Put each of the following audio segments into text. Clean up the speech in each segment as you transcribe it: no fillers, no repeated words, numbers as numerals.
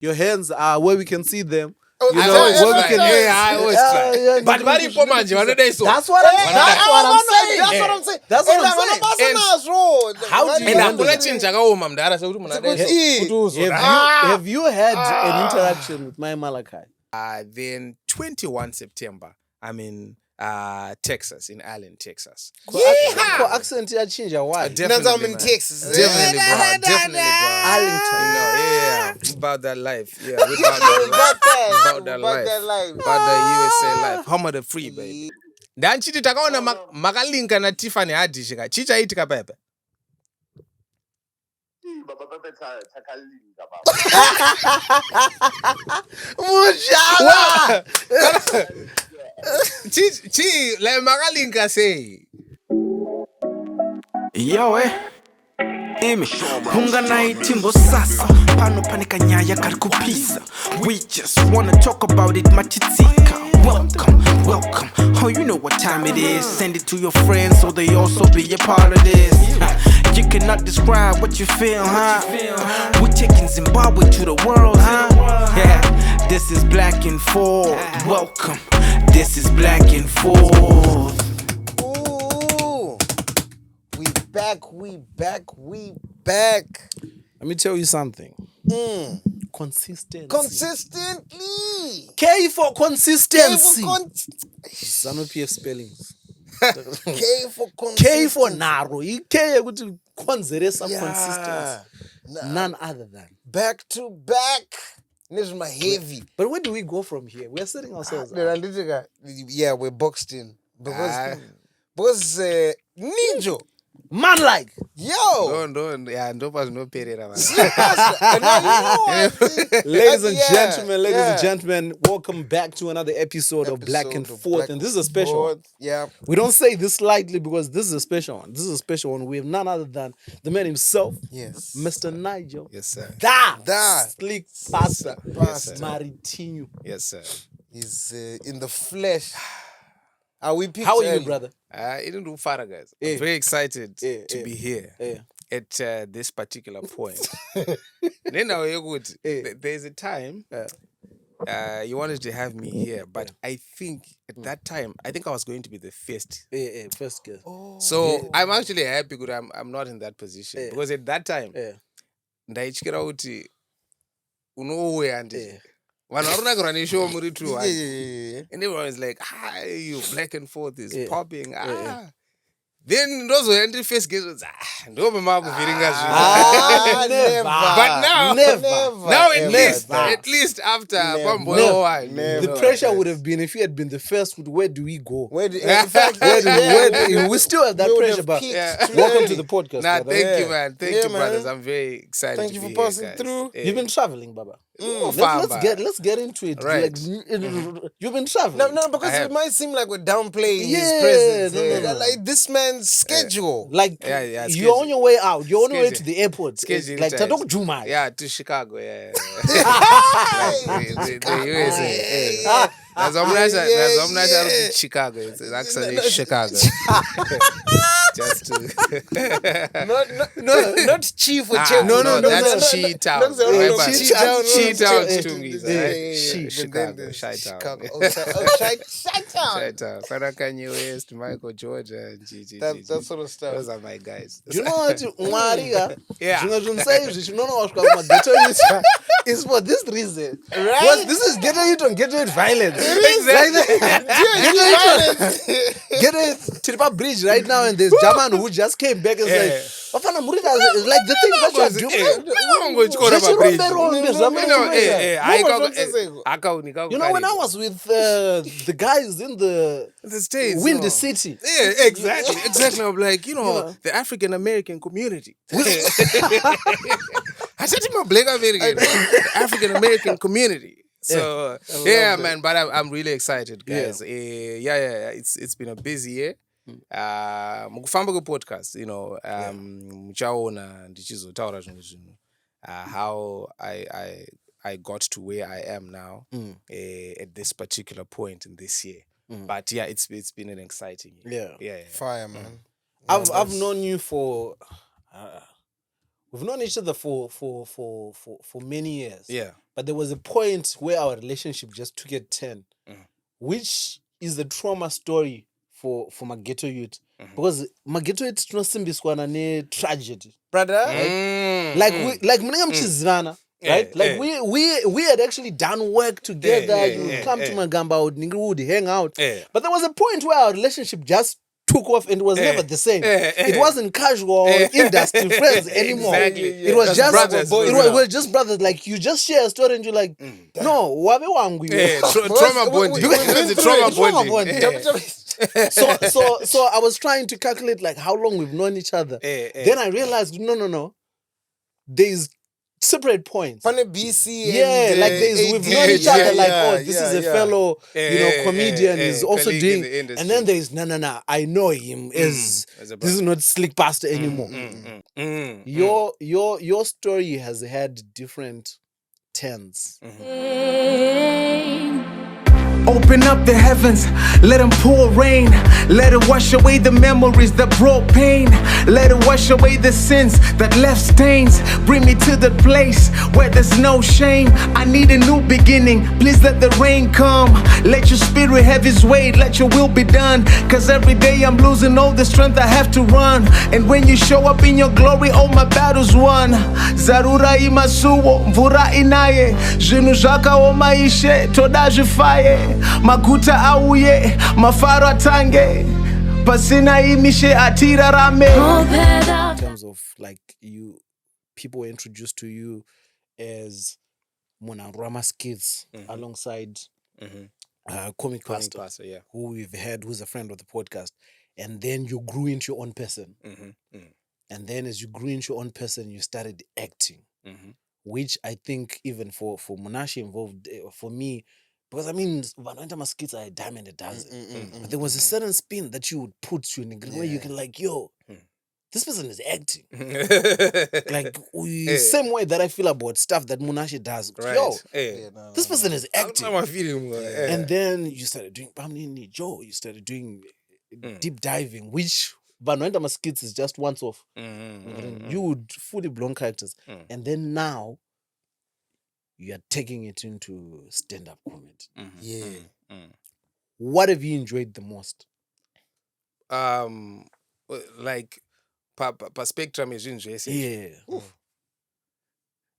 your hands are where we can see them. You know, where we can. I always try. But very manje, that's what I'm saying. That's what I'm saying. That's what I'm saying. How do you handle it? Have you had an interaction with my Malachi? Then 21 September, I'm in Texas, in Allen, Texas. Accent change why? Definitely, I'm in Texas. Definitely, bro. Definitely, bro. Arlington. About that life. Yeah, about that life. About the USA life. Home of the free, baby. Dan chiti takaona makalinka na Tiffany Haddish ka. Chicha itika pepe. Mujala. Chi le makalinka say. Yo Emi, hunga na itimbo sasa pano panika nyaya karikupisa. We just wanna talk about it machitika. Welcome, oh you know what time it is. Send it to your friends so they also be a part of this. You cannot describe what you feel, huh? We're taking Zimbabwe to the world, huh? Yeah, this is Black and Forth. Welcome, this is Black and Forth. We back. Let me tell you something. Consistency. Consistently. K for consistency. Some of PF spellings. K for narrow. K to konzeresa consistency. None other than. Back to back. This is my heavy. But where do we go from here? We're setting ourselves up. Yeah, we're boxed in. Because Nijo. Man like. Yo. No perera. Ladies and gentlemen, welcome back to another episode of Black and Forth. And this is a special one. Yeah. We don't say this lightly because this is a special one. This is a special one. We have none other than the man himself. Yes. Mr. Nigel. Yes, sir. The Slick Pastor. Yes, sir. Maritinho. Yes, sir. He's in the flesh. How are you, brother? I didn't do far, guys. I'm very excited to be here at this particular point. Then there's a time you wanted to have me here, but I think at that time, I was going to be the first. First guest. So I'm actually happy because I'm not in that position. Because at that time, ndaichikira kuti unouya handiti. And everyone is like, you Black and Forth is popping. Then those were entry face guys was never. But now at least after the pressure would have been if you had been the first. Where do we go? We still have that pressure, but welcome to the podcast. Thank you, man. Thank you, brothers. I'm very excited. Thank you for passing through. You've been traveling, Baba. Let's get into it. Right. You've been traveling. No, because it might seem like we're downplaying his presence. No. Like this man's schedule. You're on your way out. You're on your way to the airport. Like Tadok Juma. Yeah, to Chicago. Yeah. The USA. That's to Chicago. It's actually Chicago. Just to not chief or chief. No, that's Chi-Town. Chi-Town to me. Chicago. Chi-Town. Chi-Town. Kanye West, Michael Jordan, that sort of stuff. Those are my guys. You know what? Yeah. It's for this reason. Right? Well, this is getting it on getting it violence. Exactly. Get it to the paBridge right now, and there's Jaman who just came back and said, Wafana Murida is like the thing that you're doing. You know, when I was with the guys in the States, Windy City. Yeah, exactly. I'm like, the African American community. I said to my Black American, the African American community. So man, but I'm really excited, guys. It's been a busy year. Mukufamba ku podcast, muchaona ndichizotaura zvinhu how I got to where I am now at this particular point in this year. But it's been an exciting year. Yeah. Fire, man. I've known you for we've known each other for many years. Yeah. But there was a point where our relationship just took a turn, which is a trauma story for Maghetto youth. Because Maghetto youth tunosimbiswana ne tragedy. Brother? Right? Like mnenga mchizana. Right? Like we had actually done work together. You would come to Magamba, we would hang out. But there was a point where our relationship just took off and it was never the same. It wasn't casual industry friends anymore. Exactly. It was just brothers. it was just brothers. Like you just share a story and you're like, no, wabe wangu. Trauma bonding. Because it's trauma bonding. So I was trying to calculate like how long we've known each other. Then I realized no. There's separate points. Funny BC like we've known each other this is a fellow, comedian, he's also doing the and then there's no, I know him as this is not Slick Pastor anymore. Your story has had different turns. Open up the heavens, let them pour rain. Let it wash away the memories that brought pain. Let it wash away the sins that left stains. Bring me to the place where there's no shame. I need a new beginning, please let the rain come. Let your spirit have his weight, let your will be done. Cause every day I'm losing all the strength I have to run. And when you show up in your glory, all my battles won. Zarura imasuo, mvura inaye. Zvinhu zvakaomaishe, toda zvifaye. Maguta auye, mafaro atange. Pasina imishe atira rame. In terms of like people were introduced to you as Mona Rama's kids alongside Comic Pastor, who we've had, who's a friend of the podcast. And then you grew into your own person. And then as you grew into your own person, you started acting, which I think even for Monashi involved, for me, because I mean, Vananta skits are a dime and a dozen. But there was a certain spin that you would put to in where you can like, this person is acting. Like, same way that I feel about stuff that Munashi does. Right. This person is acting. I'm feeling And then you started doing Pamini Joe, you started doing deep diving, which Vananta skits is just once off. You would fully blown characters. And then now, you are taking it into stand-up comedy. What have you enjoyed the most? Like, per spectrum is enjoy.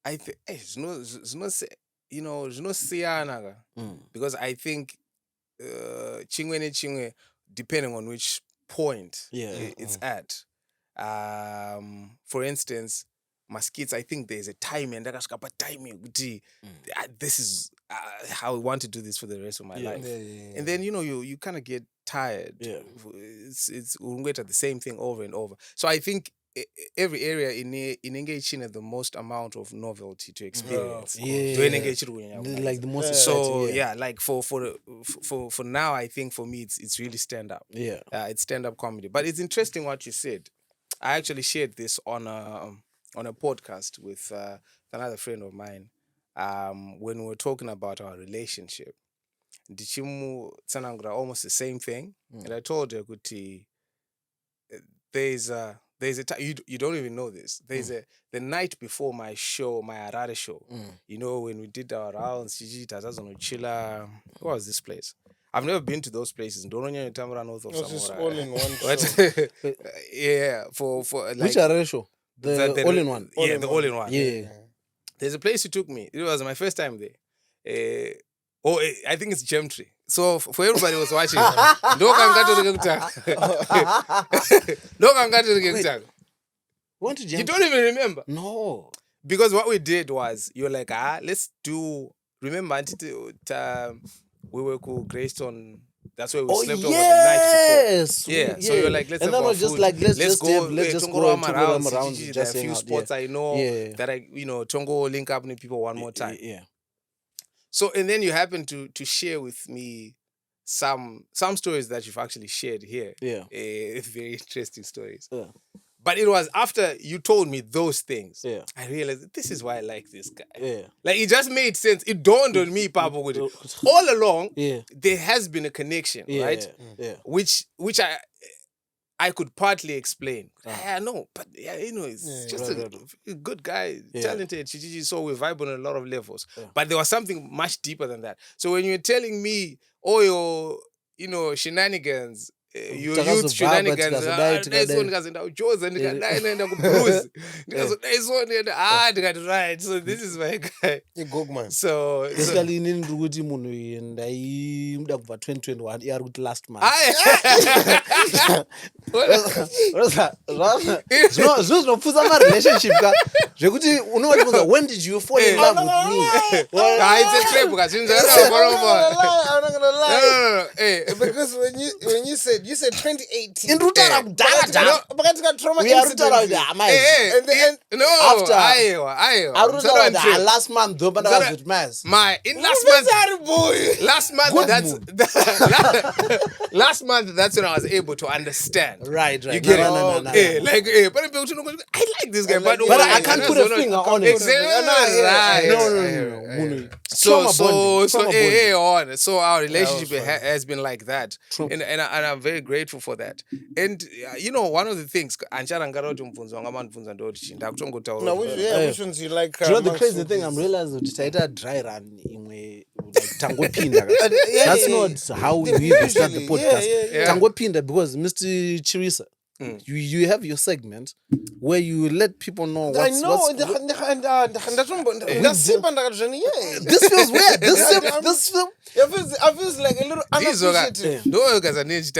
I think it's no siyana, because I think chingwe depending on which point it's at. For instance, my skits, I think there's a timing. This is how I want to do this for the rest of my life. And then you kind of get tired. It's at the same thing over and over. So I think every area in engaging the most amount of novelty to experience. Like the most. So like for now, I think for me it's really stand up. It's stand up comedy. But it's interesting what you said. I actually shared this on a podcast with another friend of mine when we were talking about our relationship. Ndichimu tsanangra almost the same thing. And I told her, there's a time, you don't even know this. There's the night before my show, my Harare show, when we did our rounds, Chila, what was this place? I've never been to those places. Don't know Tamara north of Just Samora. all in one show. for like which Harare show? The all-in-one. The all-in-one. Yeah. There's a place you took me. It was my first time there. I think it's Gemtree. So for everybody who was watching, you don't even remember. No. Because what we did was, you're like, let's do, remember, we were cool, Greystone. That's where we slept over the night before. Yeah. So you're like, let's have our food. Let's go around. There are a few spots I know that Tongo link up with people one more time. Yeah. So, and then you happen to share with me some stories that you've actually shared here. Yeah. Very interesting stories. Yeah. But it was after you told me those things, yeah, I realized that this is why I like this guy. Yeah. Like, it just made sense. It dawned on me, Papa, all along, yeah, there has been a connection, right? Yeah. Which I could partly explain. I know, but it's just a good guy, talented. So we vibe on a lot of levels. But there was something much deeper than that. So when you're telling me, your, shenanigans, your youth shenanigans, right. So this is my guy. So basically in Ruguti Munu and I 2021 last month. Relationship. When did you fall in love with me? It's a trip, I'm not gonna lie. No. Because when you said 2018. In Rutara, we are after last month, though, but I was with Maz. Last month, that's when I was able to understand. Right. You get it? But I like this guy, but I can't put a finger on it. No. So our relationship has been like that, and I'm very grateful for that. And one of the things, which ones you like? The crazy thing I'm realizing is that dry run in Tango Pinda. That's not how we start the podcast. Tango Pinda, because Mr. Chirisa, you have your segment where you let people know what's... I know. This feels weird. I feels like a little unappreciative. It's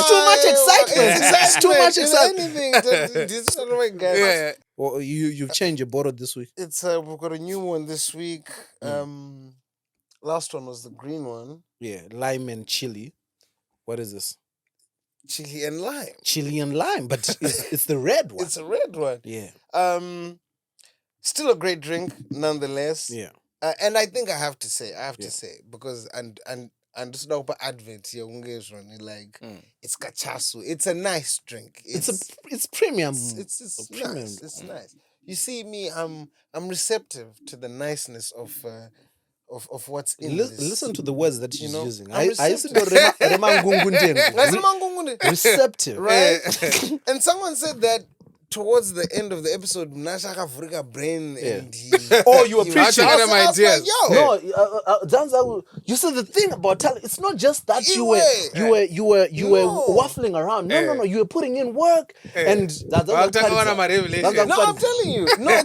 too much excitement. It's too much excitement. Well, you've changed your bottle this week. It's we've got a new one this week. Last one was the green one. Yeah, lime and chili. What is this? Chili and lime. Chili and lime, but it's the red one. It's a red one. Yeah. Still a great drink, nonetheless. Yeah. And I think I have to say, because and it's not about Advent, like it's cachasu. It's a nice drink. It's premium. It's premium. Nice. It's nice. You see me, I'm receptive to the niceness of what's in this. Listen to the words that she's using. I used to receptive, right? And someone said that towards the end of the episode, Nashaka Afrika brain and you were preaching them ideas. No, you said the thing about talent. It's not just that you were waffling around. No. You were putting in work, and that's I'm telling you. No,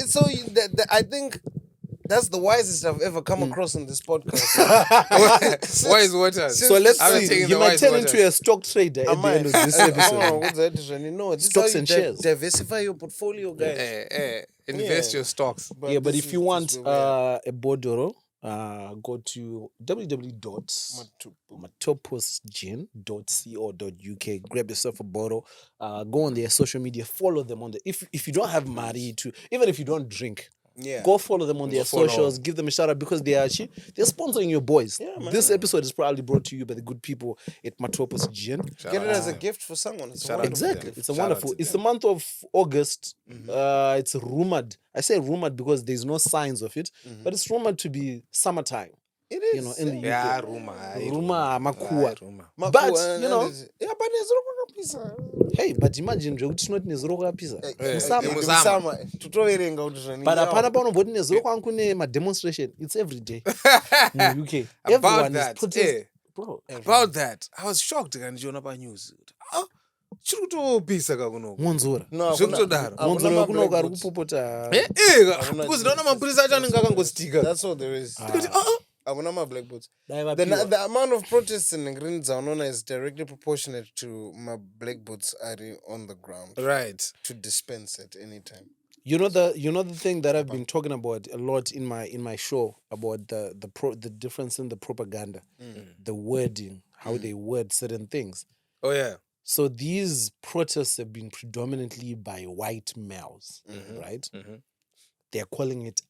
so I think. That's the wisest I've ever come across on this podcast. Wise waters. So let's see. You might turn into a stock trader at the end of this episode. No, stocks and shares. Diversify your portfolio, guys. Invest your stocks. But if you want a Bodoro, go to www.matoposgin.co.uk. Grab yourself a bottle. Go on their social media. Follow them on if you don't have money to, even if you don't drink. Yeah. Go follow them on their socials, give them a shout out because they're sponsoring your boys. Yeah, this episode is probably brought to you by the good people at Matopos Gin. Get it as a gift for someone. Exactly. It's a wonderful. It's the month of August. It's rumored. I say rumored because there's no signs of it, but it's rumored to be summertime. It is. In the UK. Yeah, rumor, makua. But but there's pizza. Hey, but imagine it's not nezroka pizza. But apana pano body nezroka ankune ma demonstration. It's every day in UK. Everyone is protesting. Bro, about that, I was shocked when I heard news. Chiri pizza kakuno. Monzora. No, Monzora kuno kari kupopota. Because don't know mapurisa achani ngakangostika. That's all there is. My black boots. The amount of protests in Green Zanona is directly proportionate to my black boots are on the ground. Right. To dispense at any time. You know the thing that I've been talking about a lot in my show about the difference in the propaganda, the wording, how they word certain things. Oh yeah. So these protests have been predominantly by white males, right? They're calling it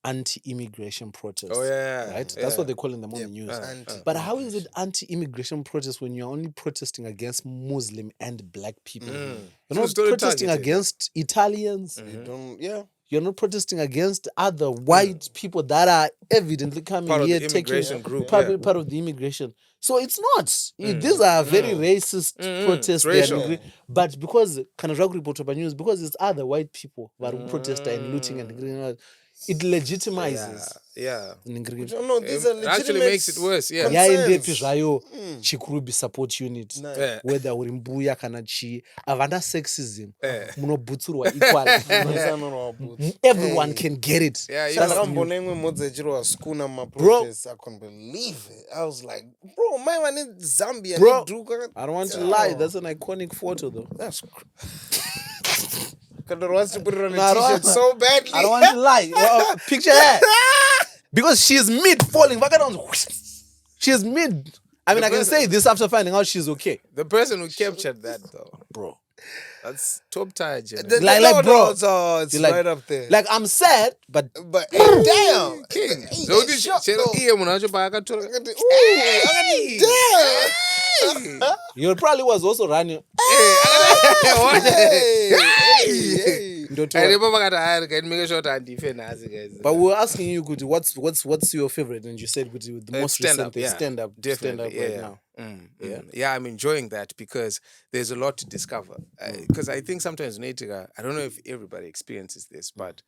anti-immigration protests. Oh yeah, right. That's what they're calling them on the news. But how is it anti-immigration protest when you're only protesting against Muslim and black people? You're not protesting against Italians. You're not protesting against other white people that are evidently coming Part of here, the taking immigration group, part of the immigration. So it's not. These are very racist protests. It's racial. But because kind of report news, because it's other white people who are protesting and looting and it legitimizes. Yeah. No, these are It actually legitimate makes it worse. Yeah. yaendepi zvayo chikurubi support unit whether uri mbuya kana chii havana sexism munobhutsurwa equally. Everyone can get it. Ndakambona imwe modzi echirwa skuna mumaprotests. I couldn't believe it. I was like, bro, my man in Zambia. Bro, I don't want to lie, that's an iconic photo though. That's Kandor wants to put it on a t-shirt so badly. I don't want to lie. Picture her. Because she's mid falling. She's mid. I mean, I can say this after finding out she's okay. The person who captured that, though, bro, that's top tier. Like, bro, it's like, right up there. Like, I'm sad, but damn, king. So did you probably was also running. But we were asking you, Kuti, what's your favorite? And you said, Kuti, the most recent thing, stand up right now. Yeah, I'm enjoying that because there's a lot to discover. Because I think sometimes I don't know if everybody experiences this, but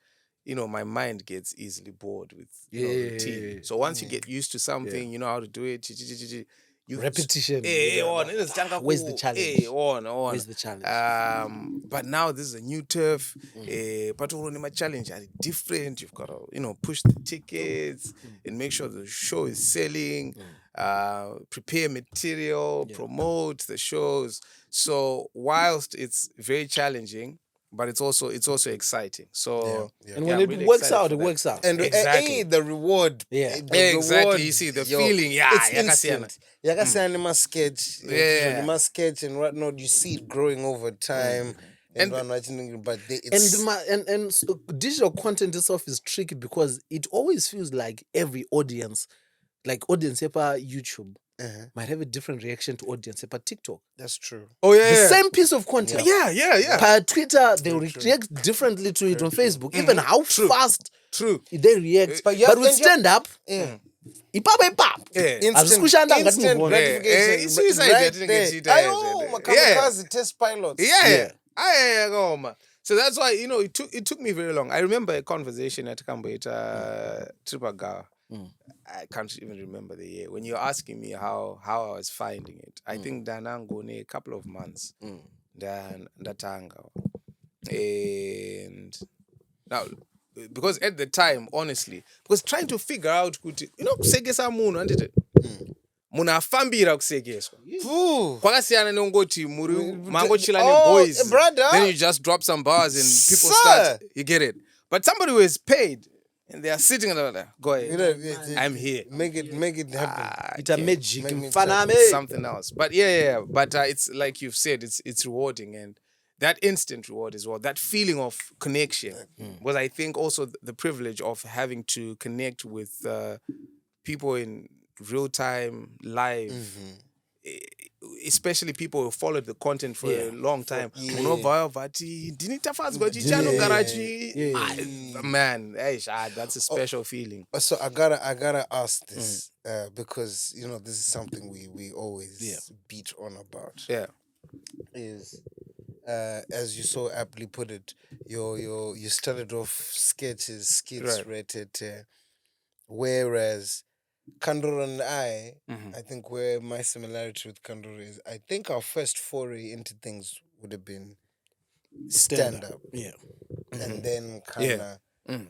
you know, my mind gets easily bored with routine. So once you get used to something, you know how to do it. Repetition. Where's the challenge? Where's the challenge? But now this is a new turf. But my challenge are different. You've got to, push the tickets and make sure the show is selling. Prepare material, promote the shows. So whilst it's very challenging, but it's also exciting. So and when it works out, it works out. And exactly. The reward. Exactly. You see the feeling. It's instant. You must sketch and whatnot. You see it growing over time. And so digital content itself is tricky because it always feels like every audience, like audience here YouTube, might have a different reaction to audience here TikTok. That's true. Oh yeah, the same piece of content. Yeah. Per Twitter, they react differently to it on Facebook. Even how fast they react. But with stand up, instant gratification. Test pilots. So that's why it took me very long. I remember a conversation at Kamboita Tripagawa. I can't even remember the year when you're asking me how I was finding it. I think Danangone a couple of months. Ndatanga. And now, because at the time, honestly, was trying to figure out, kusegesa munhu andite. Munafambira kusegeswa. Kwakasiyana nongoti muri mangochila boys. Brother. Then you just drop some bars and people start. You get it. But somebody who is paid and they are sitting there, go ahead. I'm here. Make it happen. It's a magic. Something else. But but it's like you've said, it's rewarding, and that instant reward as well, that feeling of connection was, I think, also the privilege of having to connect with people in real time, live, especially people who followed the content for a long time. Man, that's a special feeling. So I gotta ask this because this is something we always beat on about. Yeah, is as you so aptly put it, you started off skits rated, whereas Kandor and I think where my similarity with Kandor is, I think our first foray into things would have been stand up. Yeah. And then kind of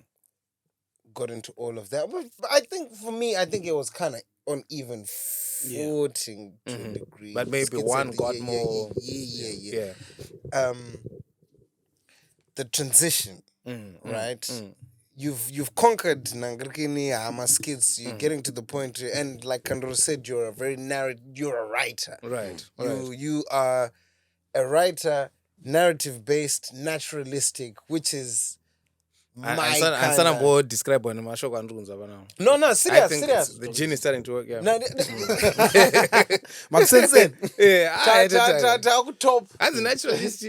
got into all of that. But I think for me, it was kind of uneven footing to a degree. But maybe one got more. Yeah. The transition, right? You've conquered Nangrikini, Hamas kids. You're getting to the point, and like Kandor said, you're a writer. Right. You are a writer, narrative-based, naturalistic, which is I'm describe when my show can runs now. No, serious. The gene is starting to work. Yeah. Maxensen. Top. As a naturalist.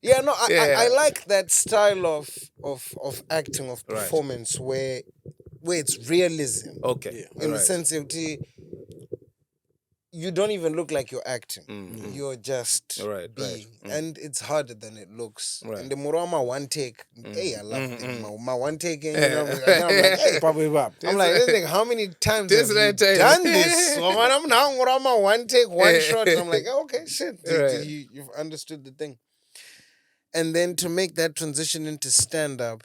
Yeah, no, I like that style of acting, of performance where it's realism. Okay. In the sense of you don't even look like you're acting. You're just being. And it's harder than it looks. And the Murama one take, hey, I love it. My one take, and I'm like, hey, I'm like, how many times have you done this? So when I'm now Murama one take, one shot, I'm like, okay, shit. You've understood the thing. And then to make that transition into stand-up,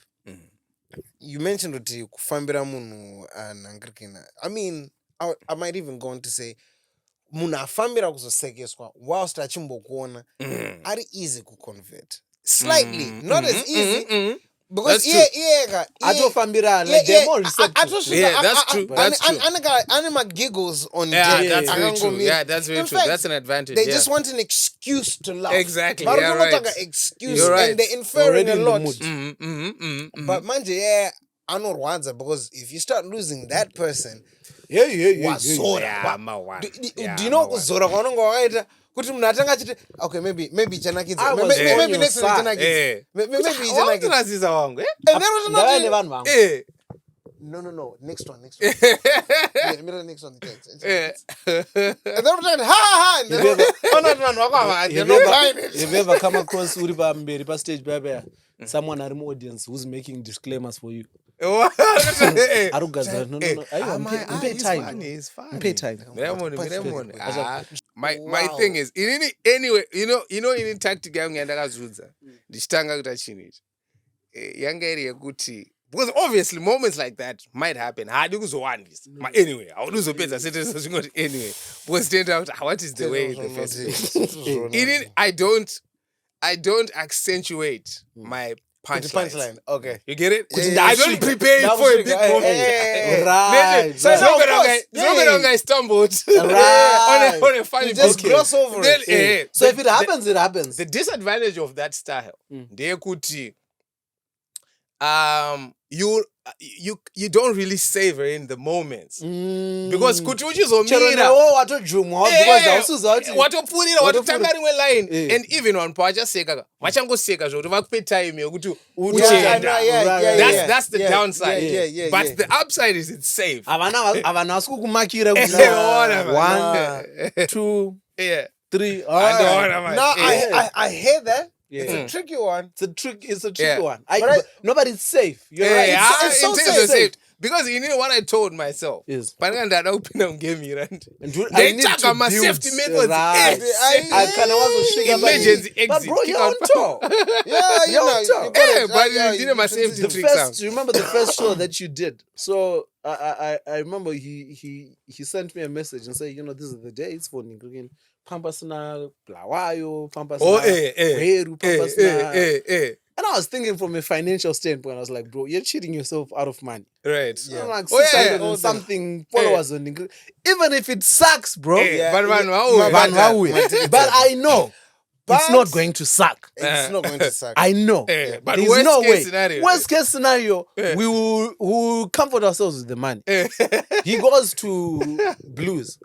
you mentioned uti kufambira munhu anangrikina. I mean, I might even go on to say, munhu afambira kuzosekeswa whilst achimbokuona ari easy kuconvert. Slightly, not as easy. Because atofambira like they're more receptive. Yeah, that's true. That's true. Anima giggles on that's very true. Yeah, that's very true. That's an advantage. They just want an excuse to laugh. Exactly. Yeah, right. Excuse, you're right. And they're inferring a lot. But manje, anorwadza, because if you start losing that person, Do you know kuzora kwanonga wakaita kuti munhu atanga achiti okay maybe chanakidza maybe next week chanakidza maybe chanakidza wangu no next one yeah, next one and then ha you've ever come across uri pamberi pa stage baba someone ari mu audience who's making disclaimers for you? No. Pay time. My thing is, anyway, in tactic yangu yandakazudza ndichitanga kuita chini yanga iri yekuti, because obviously moments like that might happen. Hadi kuzowandisa. Anyway, awuduzopedza sentence zvingoti anyway. Because it turned out what is the way the first place. I don't accentuate my punchline. Okay. You get it? I don't prepare it for a big moment. Right. So I stumbled on a funny just gloss over it. So if it happens, it happens. The disadvantage of that style, ndeyekuti you don't really savor in the moments because kuti uchizomira watopfurira watotanga rimwe line and even vanhu pavachaseka vachangoseka zvokuti vakupe time yokuti uchenda. That's the downside. But the upside is it's safe. Havana vasi kukumakira 1 2 3. I hear that. Yeah. It's a tricky one. It's a tricky one. But it's safe. You're right. It's so safe. Because you know what I told myself. Yes. They talk about safety methods. Right. I kind of was a emergency exit. But bro, you're on tour. You're on tour. But you didn't my safety tricks. Remember the first show that you did? So I remember he sent me a message and said, this is the dates for Nigerian. Pampasna Blawayo, Pampasna Heru, Pampasna. And I was thinking from a financial standpoint, I was like, bro, you're cheating yourself out of money. Right. I'm like 600 and something followers on Nigerian. Even if it sucks, bro. But I know it's not going to suck. It's not going to suck. I know. But there's no way. Scenario. Worst case scenario, we will comfort ourselves with the money. He goes to blues.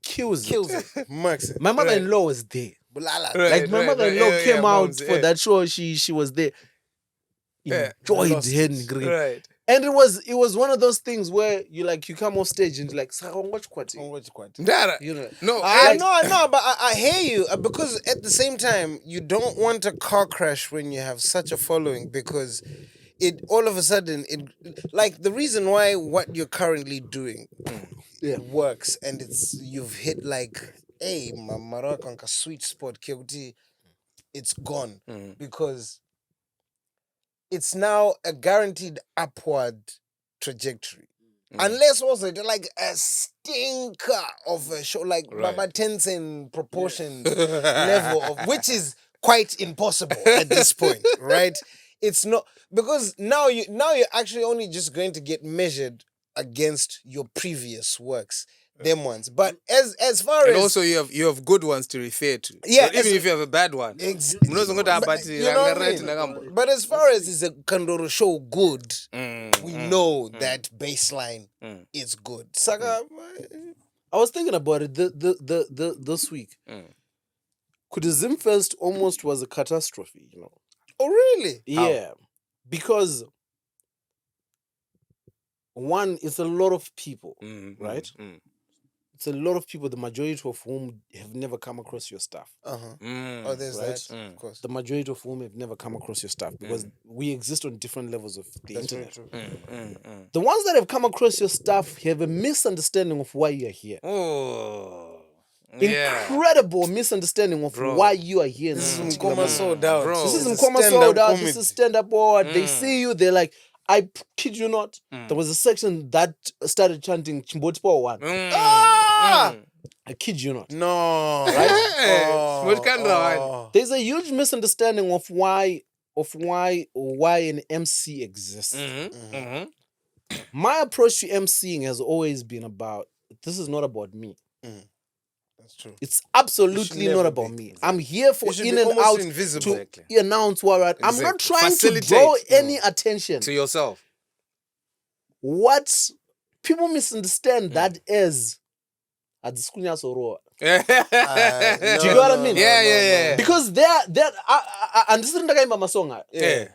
Kills it. My mother-in-law was there. My mother-in-law came out for that show. She was there. Enjoyed hearing. Right. And it was one of those things where you come off stage and you're like, watch kwati. No, I know, but I hear you because at the same time you don't want a car crash when you have such a following, because it all of a sudden the reason why what you're currently doing works and you've hit Marakanka sweet spot, it's gone because it's now a guaranteed upward trajectory. Unless also like a stinker of a show like Baba Tencent proportion level of, which is quite impossible at this point, right? It's not, because now you're actually only just going to get measured against your previous works. them ones. But as far and as also you have good ones to refer to. Yeah, so even if you have a bad one, you know what I mean? But as far as it's a Kandoro show good, we know that baseline is good. Saka, I was thinking about it this week. Could Zimfest almost was a catastrophe, you know? oh really? Yeah, because one, it's a lot of people, right? It's a lot of people, the majority of whom have never come across your stuff. Oh, there's Right? that. Of course. The majority of whom have never come across your stuff because we exist on different levels of the That's very internet. true. The ones that have come across your stuff have a misunderstanding of why you're here. Oh, yeah. Incredible misunderstanding of Bro. why you are here. In This this is particular Mkoma moment. sold out. Bro. This is It's Mkoma stand-up sold out. comedy. This is stand-up board. They see you. They're like, I kid you not. There was a section that started chanting Chimbotpo one. I kid you not. No. Right? There's a huge misunderstanding of why an MC exists. My approach to MCing has always been about, this is not about me. That's true. It's absolutely not about me. I'm here for in and out invisible. to announce what I'm not trying Facilitate. to draw any attention To yourself. What people misunderstand that as Adiskunya Soro. Do you get what I mean? Yeah. Because they're I understand the guy Masonga. Yeah.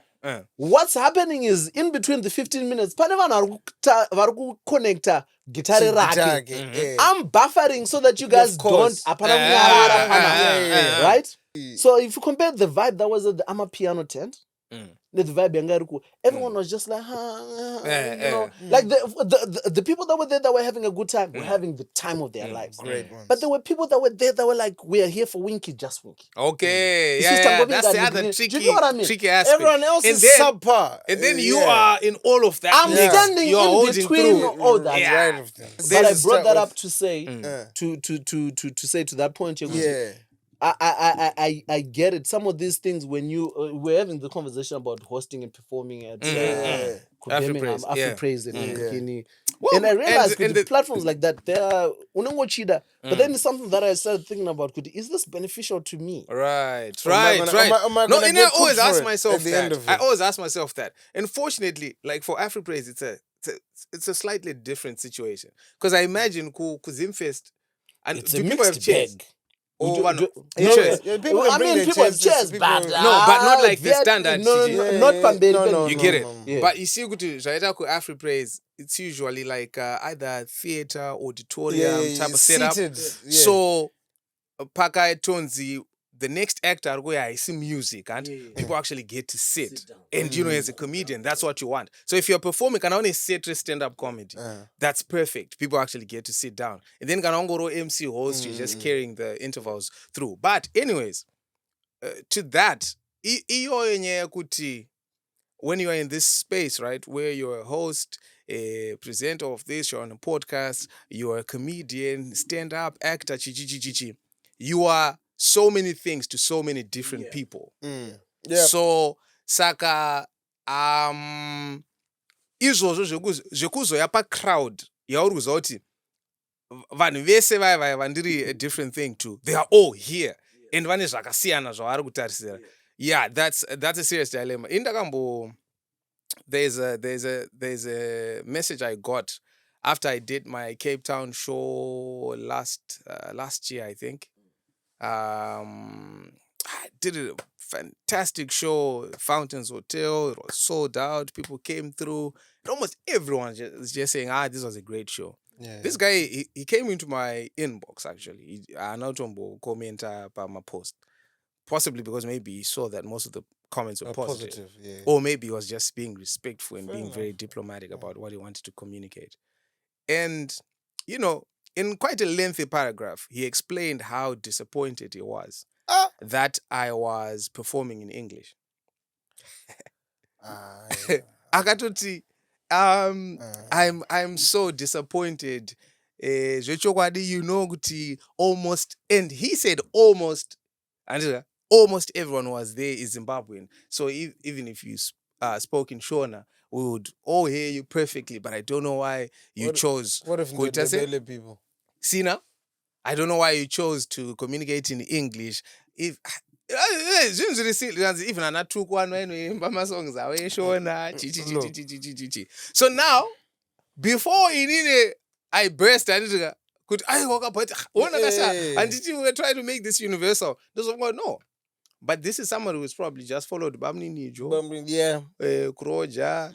What's happening is in between the 15 minutes, Panama connector guitar rake. I'm buffering so that you guys don't right? So if you compare the vibe that was at the piano tent, the vibe Yangaruku, everyone was just like, you know, like the people that were there that were having a good time were having the time of their lives. Great ones. But there were people that were there that were like, we are here for Winky, just Winky. Okay, It's just yeah. Tango That's the Vinga, other do tricky, you know what I mean? tricky aspect. Everyone else And is then- subpar. And then you are in all of that. I'm mix. standing You're in holding between through. all that. Yeah. Right of them. But I There's brought that start up to say to say to that point, Yeah. I get it. Some of these things when you we're having the conversation about hosting and performing at Afri-Praise, Afri-Praise in Yeah. Bikini. Well, And I realized and with the- platforms like that, they are unangochida. But then it's something that I started thinking about. Is this beneficial to me? Right. Am I No, gonna and get I always cooked for ask it myself at the end that. of I it? always ask myself that. And fortunately, like for Afri-Praise, it's a slightly different situation. Because I imagine Zimfest, and It's do a people have mixed chairs? bag. Or one? Yeah, Chairs? yeah, people can bring their people have chairs, people- but No, but not like the standard No, CG. not Pamberi. No, You get it. Yeah. But you see, go to Afri-Praise, it's usually like either theater, auditorium type of setup. seated. Yeah. So, Paka Tonzi, the next actor where I see music and people actually get to sit. And you know, as a comedian, that's what you want. So if you're performing, can only sit stand-up comedy. That's perfect. People actually get to sit down. And then can go MC host, you're just carrying the intervals through. But anyways, to that, when you are in this space, right, where you're a host, a presenter of this, you're on a podcast, you're a comedian, stand-up actor, you are so many things to so many different people. Yeah. So saka izvozvo zvekuzoyapa crowd yauri kuziva kuti vanhu vese vaya vandiri a different thing too, they are all here and vane zvakasiyana zvavari kutarisira. Yeah, that's a serious dilemma. There's a message I got after I did my Cape Town show last year, I think. I did a fantastic show, Fountains Hotel. It was sold out. People came through. And almost everyone was just saying, this was a great show. Yeah. This guy, he came into my inbox, actually. I know Tombo comment about my post. Possibly because maybe he saw that most of the comments were positive. Yeah. Or maybe he was just being respectful and being very diplomatic about what he wanted to communicate. And, you know, in quite a lengthy paragraph, he explained how disappointed he was that I was performing in English. Akatoti, I'm so disappointed. You know, almost, and he said almost, and almost everyone was there is Zimbabwean. So even if you spoke in Shona, we would all hear you perfectly. But I don't know why you chose. What if the people? Sina, I don't know why you chose to communicate in English. If even an took one when Mama songs away shona. So now, before I burst and could I walk up and we were trying to make this universal. Those of no. But this is someone who's probably just followed Bamni Nijo. Yeah. Kroja,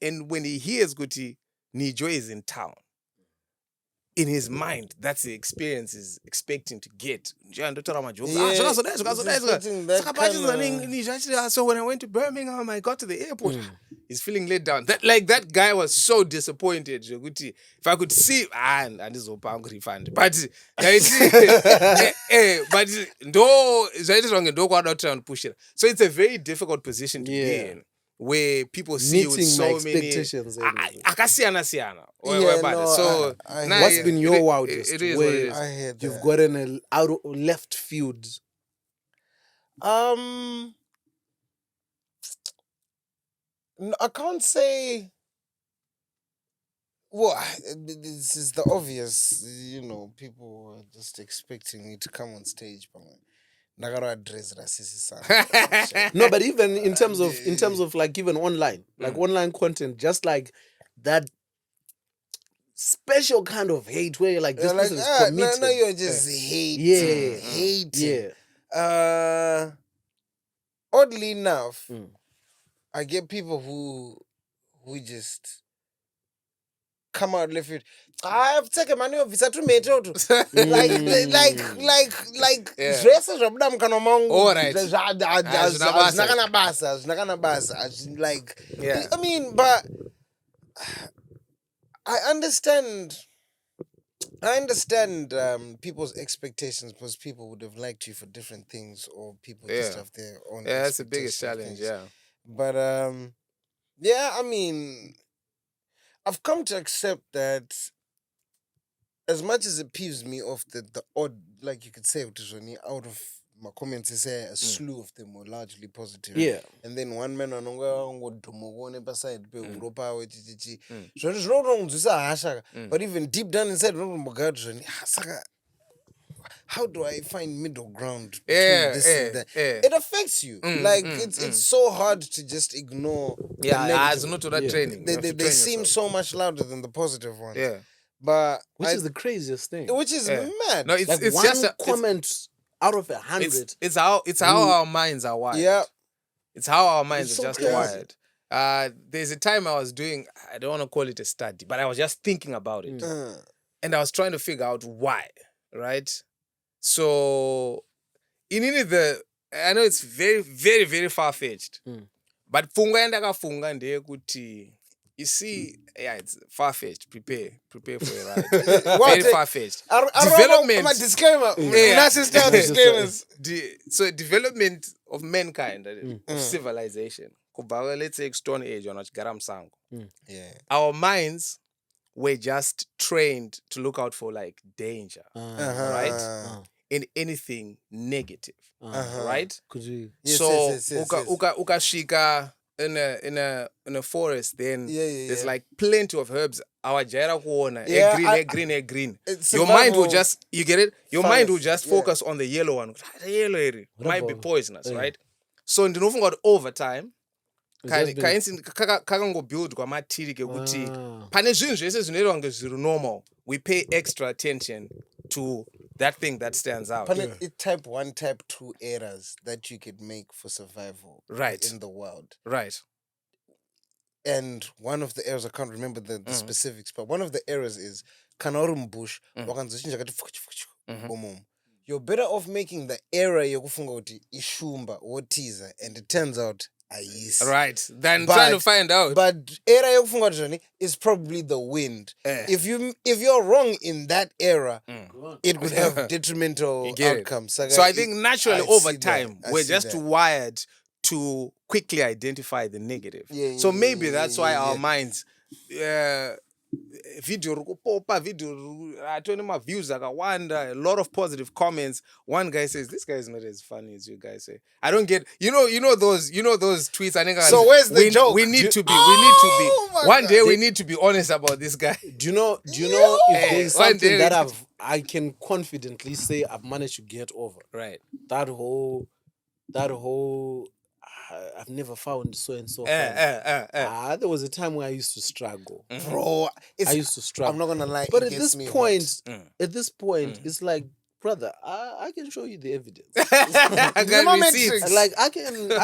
and when he hears Guti, Nijo is in town. In his mind, that's the experience he's expecting to get. So when I went to Birmingham, I got to the airport. He's feeling let down. That guy was so disappointed. If I could see, and this is a bank refund. But push it. So it's a very difficult position to be in, where people see meeting with so my many expectations. So what's been your wildest? It is where what it is. I heard that. you've gotten out of left field. No, I can't say. Well, this is the obvious. People are just expecting me to come on stage, but address racism. No, but even in terms of like even online, like online content, just like that special kind of hate where you're like this person is committed. No, you're just hating. Oddly enough, I get people who just come out left field. I've taken money of visa to metro. Like dresses of them kind of mongo. All right. Like, I mean, but I understand people's expectations, because people would have liked you for different things, or people just have their own. Yeah, that's the biggest challenge. Things. Yeah. But yeah, I mean, I've come to accept that, as much as it peeves me off, the odd, like you could say, out of my comments, I say a slew of them were largely positive. Yeah. And then one man beside so but even deep down inside, how do I find middle ground between this and that? It affects you. It's so hard to just ignore. As not to that training. They seem so much louder than the positive ones. Yeah. But Which is the craziest thing. Which is mad. No, it's one just a comment out of 100. It's how our minds are wired. Yeah. It's how our minds are just crazy. wired. There's a time I was doing, I don't want to call it a study, but I was just thinking about it. And I was trying to figure out why, right? So, I know it's very, very, very far-fetched. But funga ndakafunga kuti, you see, yeah, it's far-fetched. Prepare for it, right? Very far-fetched. Development. My disclaimer. Disclaimers. So development of mankind, of civilization. Let's say Stone Age or Garam our minds were just trained to look out for like danger, right? In anything negative, right? So ukashika in a forest, then there's like plenty of herbs. Our jara green. Your mind will just, you get it? Your mind will just focus on the yellow one. The yellow area might be poisonous, right? So ndinofunga over time, kakangobuild kwamatiri kekuti pane zvinhu zvese zvinoitwa kunge zviri normal, we pay extra attention to that thing that stands out. Type 1, type 2 errors that you could make for survival in the world. Right. And one of the errors, I can't remember the specifics, but one of the errors is bush. You're better off making the error ishumba or teaser, and it turns out right. Then trying to find out. But era is probably the wind. If you're wrong in that era, it could have detrimental outcomes. So I think naturally over time we're just wired to quickly identify the negative. So maybe that's why our minds video rukupopa, video atone my views akawanda, a lot of positive comments. One guy says, this guy is not as funny as you guys say. I don't get, you know those tweets. I think So where's the joke? We need to be. my One God. day we need to be honest about this guy. Do you know if there's one something day that I can confidently say I've managed to get over? Right. That whole I've never found so and so. There was a time where I used to struggle. Bro, I used to struggle. I'm not gonna lie. But it at gets this me point, hot. it's like, brother, I can show you the evidence. I got my receipts. metrics. Like I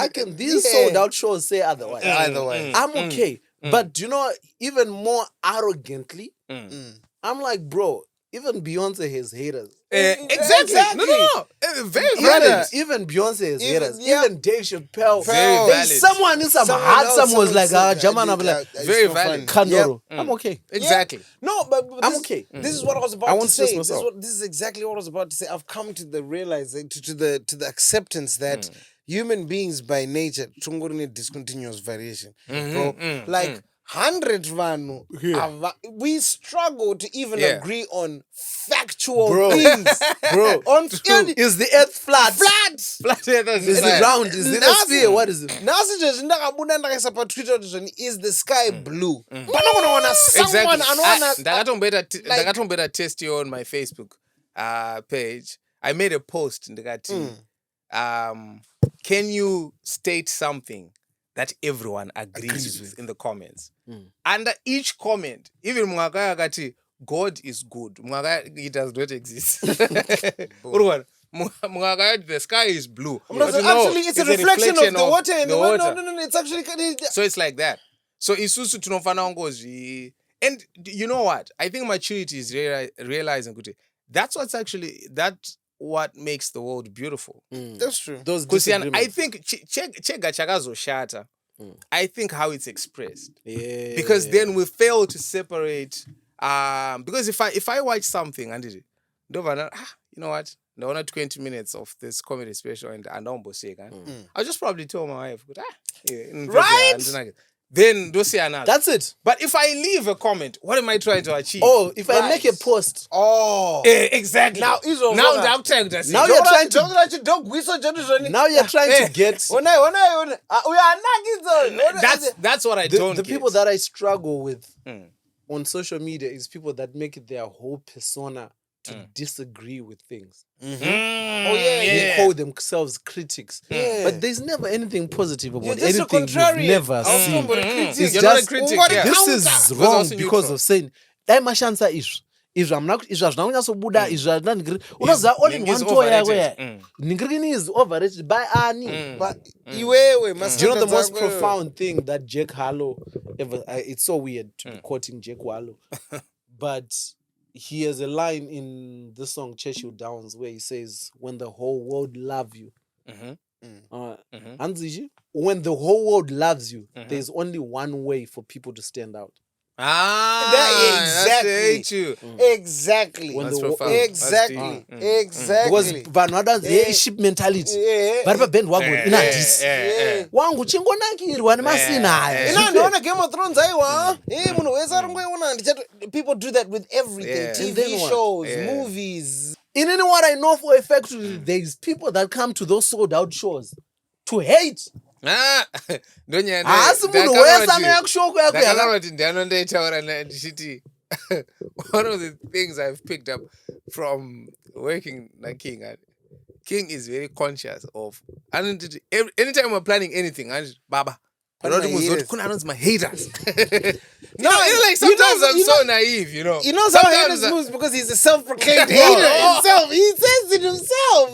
can these sold out shows say otherwise. Otherwise. I'm okay. But you know, even more arrogantly, I'm like, bro, even Beyonce has haters. Exactly. No. Very valid. Even Beyonce has haters. yeah. Even Dave Chappelle. Very There's valid. someone in some heart, someone was like, Jamana, I'm like, very valid. Kandoro. I'm okay. Exactly. No, but I'm this, okay. This is what I was I about to won't say. stress myself. This is exactly what I was about to say. I've come to the realization, to the acceptance that human beings by nature tungorine discontinuous variation, bro. Like 100 vanu, we struggle to even agree on factual things, Bro, is the earth flat? Flat earth Is it round? Is it a sphere? What is it? Nasi ndakabunda ndakaisa paTwitter kuti is the sky blue? Panokuona someone anoona ndakatombeta test you on my Facebook page. I made a post ndikati can you state something that everyone agrees with in the comments? Under each comment, even Mwakaya akati, God is good. Mwakaya, it does not exist. Mwakaya, the sky is blue. Actually, it's a reflection of the water in the water. No, it's actually... So it's like that. So isusu tunofana ngozi. And you know what? I think maturity is realizing that's what makes the world beautiful. That's true. Those I think chega chakazo shata. I think how it's expressed. Yeah. Because then we fail to separate. Because if I watch something and you know what? I want 20 minutes of this comedy special and I'll just probably tell my wife, right? Then do say another. That's it. But if I leave a comment, what am I trying to achieve? Oh, if I make a post. Oh. Exactly. Now I'm trying to say. Now you're trying to get. That's what I don't The get. people that I struggle with on social media is people that make it their whole persona to disagree with things. They call themselves critics. But there's never anything positive about anything you've never seen. It's You're just, not a critic. this is wrong because of saying, mashansa izvi zvinakunyasobuda izvi unoziva all in one toy yako ningirikini is overrated by ani. But do you know the most profound thing that Jack Harlow ever... it's so weird to be quoting Jack Harlow, but he has a line in the song Churchill Downs where he says, when the whole world love you, when the whole world loves you, there's only one way for people to stand out. Exactly. Exactly. Because vanhu vadanze ship mentality. Vari paband wako ina hadisi. Wangu chingonakirwa nemasina aya. Ina Game of Thrones aiwa. Munhu wese aringoiona people do that with everything. TV shows, movies. In any what I know for a fact, there's people that come to ththose sold out shows to hate. Asi munhu wese anouya kushoko yako one of the things I've picked up from working like King is very conscious of, and anytime we're planning anything, Baba, my haters. Like sometimes I'm so naive, He knows how haters moves because he's a self-proclaimed hater himself. He says it himself.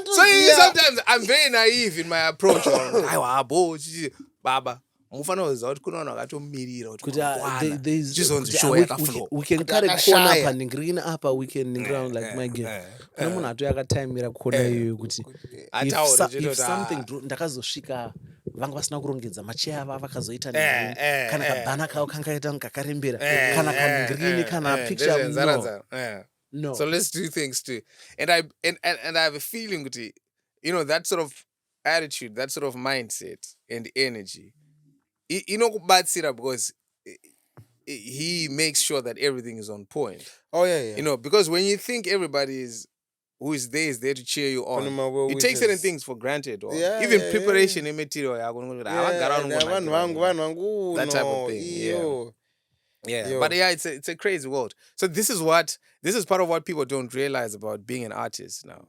So sometimes I'm very naive in my approach. Baba, we can cut a corner apa we can ground like my game. If something ndakazosvika vanga vasina kurongedza macheya ava vakazoita kana kabhana kao kangaita kakarembera kana kaningrini kana picture no. So let's do things too. And I have a feeling that sort of attitude, that sort of mindset and energy, kubatsira because he makes sure that everything is on point. Oh yeah. You know, because when you think everybody who is there to cheer you on, you take certain things for granted, or even preparation in material. That type of thing. Yeah. But yeah, it's a crazy world. So this is part of what people don't realize about being an artist now.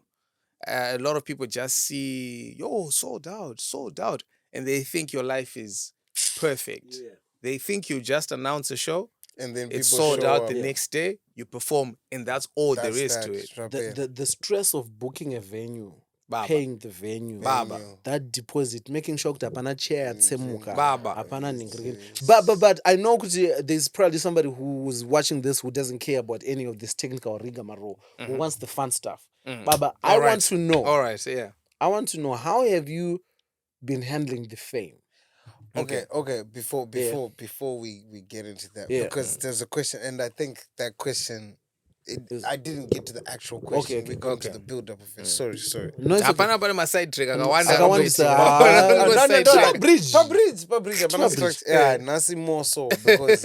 A lot of people just see, sold out, and they think your life is perfect. Yeah. They think you just announce a show, and then it's sold out the next day, you perform, and that's all there is to it. The stress of booking a venue, paying the venue, that deposit, making sure that apana chair tsemuka, apana ningiri. But I know there's probably somebody who's watching this who doesn't care about any of this technical rigmarole, who wants the fun stuff. Baba, I want to know. All right, yeah. I want to know, how have you been handling the fame? Okay. Before we get into that, because there's a question, and I think that question, I didn't get to the actual question. Okay. We got to the build up of it. Sorry. No, it's okay. My side trick. paBridge. Yeah, nasi more so because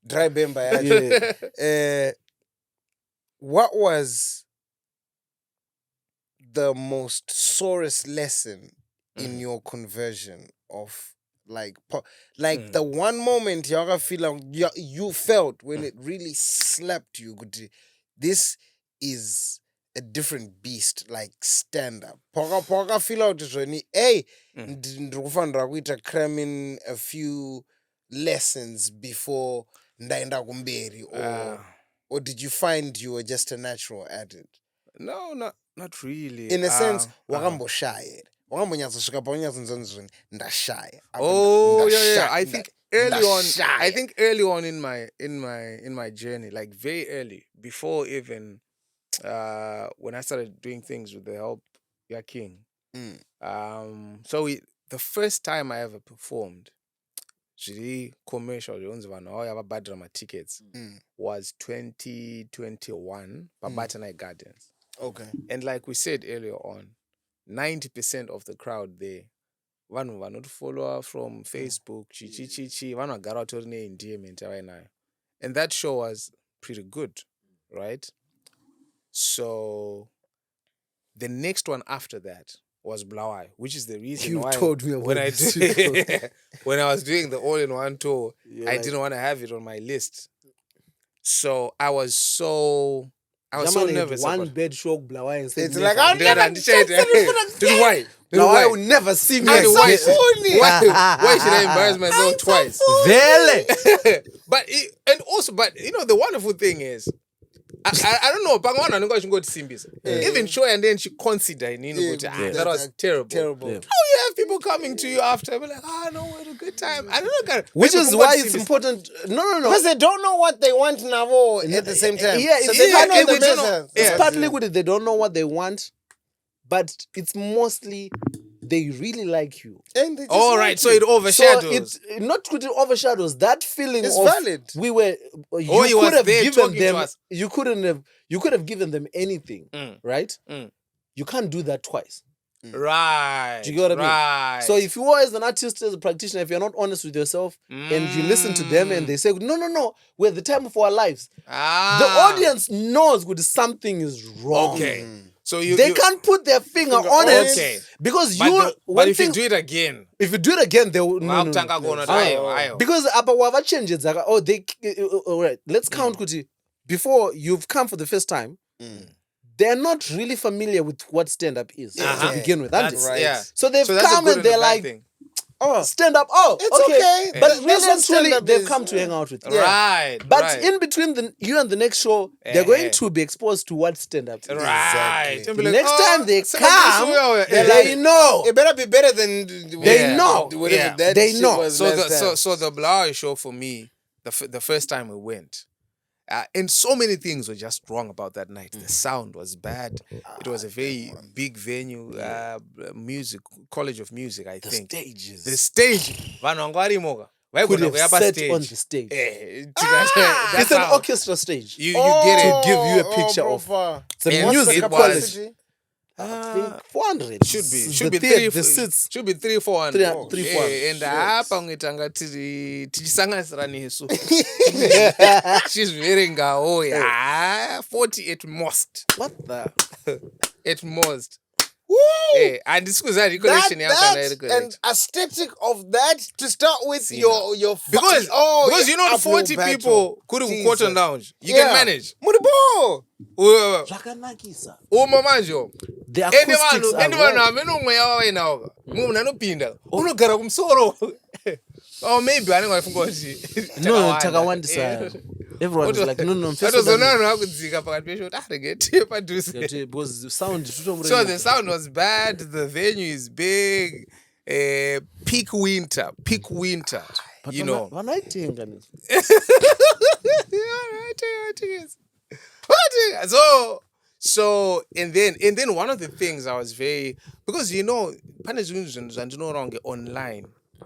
dry bemba. What was the most sorest lesson in your conversion of the one moment you felt when it really slapped you? This is a different beast, like stand up. Poka feel out hey, cramming a few lessons before ndaenda kumberi, or did you find you were just a natural at it? No, not really. In a sense, wakamboshaye. I think early on in my journey, like very early, before even when I started doing things with the help of King. So the first time I ever performed, commercial tickets, was 2021 paBridge Gardens. Okay. And like we said earlier on, 90% of the crowd there, vanhu vanotifollowa from Facebook, vanogara vatori neengagement yavainayo. And that show was pretty good, right? So the next one after that was Blawai, which is the reason why told me about when I was doing the all-in-one tour, I didn't want to have it on my list. So I was so nervous. One bed show Blawai and said, it's like, I'll never why? Blawai will never see me. Why should I embarrass myself twice? But you know, the wonderful thing is, I don't know, even show and then she considered that was terrible. Yeah. Oh, you have people coming to you after, be like, no, we had a good time. I don't know, which is why it's important. No. Because they don't know what they want now at the same time. Yeah, so they don't know the business. It's partly with it, they don't know what they want, but it's mostly they really like you. And they just right, so it overshadows. So it not it overshadows that feeling. It's of valid. We were. You could have given them. You couldn't have. You could have given them anything, right? You can't do that twice. Right. Do you get what I mean? So if you are as an artist, as a practitioner, if you're not honest with yourself and you listen to them and they say, no, we're at the time of our lives. The audience knows when something is wrong. Okay. So they can't put their finger on it because if you do it again, they will because whatever changes. All right. Let's count. Before you've come for the first time, they're not really familiar with what stand-up is to begin with. That's right. Yeah. So they've come and they're like, stand-up. It's okay. But really and truly, they've come to hang out with you. Right. But in between you and the next show, they're going to be exposed to what stand-up is. Right. Exactly. The next time they come, they know. It better be better than they know. They know. So the Blawai show for me, the first time we went, and so many things were just wrong about that night. The sound was bad. It was a very big venue, college of music, I think. The stage. Could have set on the stage. It's an orchestra stage. You get it. To give you a picture of the music quality. I think 400 should be the 300-400 400 and apa ngitanga tichisanganisira nesu she's very ngao 40 at most. What the at most. Woo! And this was a recollection and aesthetic of that to start with your because you know the 40 people couldn't quarter down. You can manage. Muribo. zvakanakisa Umamanjo. the acoustics are anyone right. ameno now. Munhu anopinda. Unogara kumsoro. Or maybe I don't know if no takawandisa everyone is like no because because sound so the sound was bad, the venue is big, peak winter but you know. So and then one of the things I was very, because you know wrong online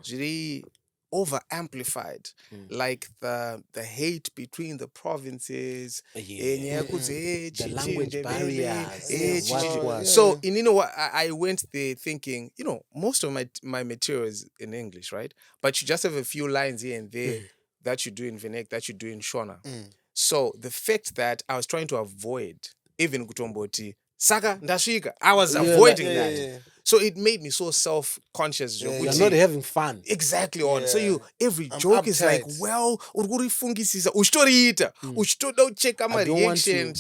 really over amplified, like the hate between the provinces, the language barriers. So you know what, I went there thinking, you know, most of my material is in English, right? But you just have a few lines here and there that you do in Venek, that you do in Shona. So the fact that I was trying to avoid even Kutomboti Saka Ndashika, I was avoiding that. So it made me so self-conscious. You're not having fun. Exactly on. So every joke is like, well, ushtoriita, uchitoda my reaction,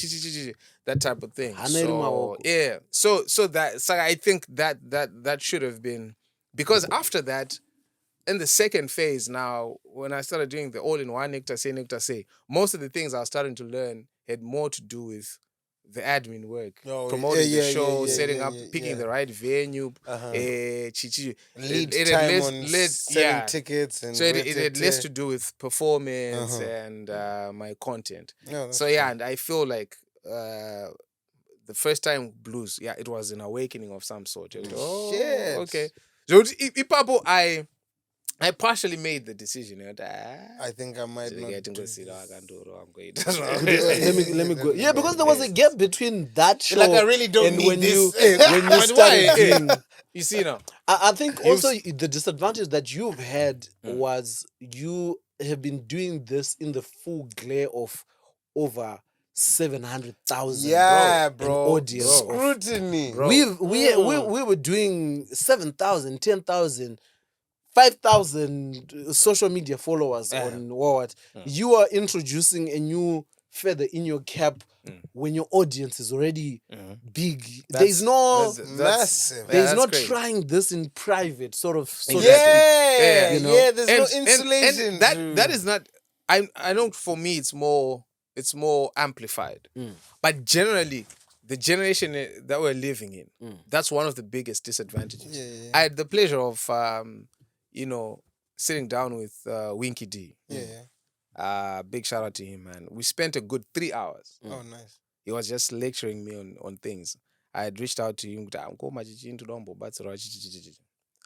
that type of thing. So I think that should have been, because after that, in the second phase now, when I started doing the all-in-one nectar say, most of the things I was starting to learn had more to do with the admin work, promoting the show, setting up, picking the right venue, lead time on selling tickets, and so it had less to do with performance and my content. And I feel like the first time blues, it was an awakening of some sort. Okay. So I partially made the decision. I think I might not. Let me go. Yeah, because there was a gap between that show like I really don't and need when this. when you started doing. You see now. I think also the disadvantage that you've had was you have been doing this in the full glare of over 700,000 bro. audience Scrutiny. Bro. We were doing 7,000, 10,000, 5,000 social media followers on what you are introducing a new feather in your cap when your audience is already big. There's no massive. There's no trying this in private sort of. There's no insulation. And that is not. I know for me it's more amplified. But generally, the generation that we're living in, that's one of the biggest disadvantages. I had the pleasure of sitting down with Winky D. Big shout out to him, man. We spent a good 3 hours. Oh, nice. He was just lecturing me on things. I had reached out to him.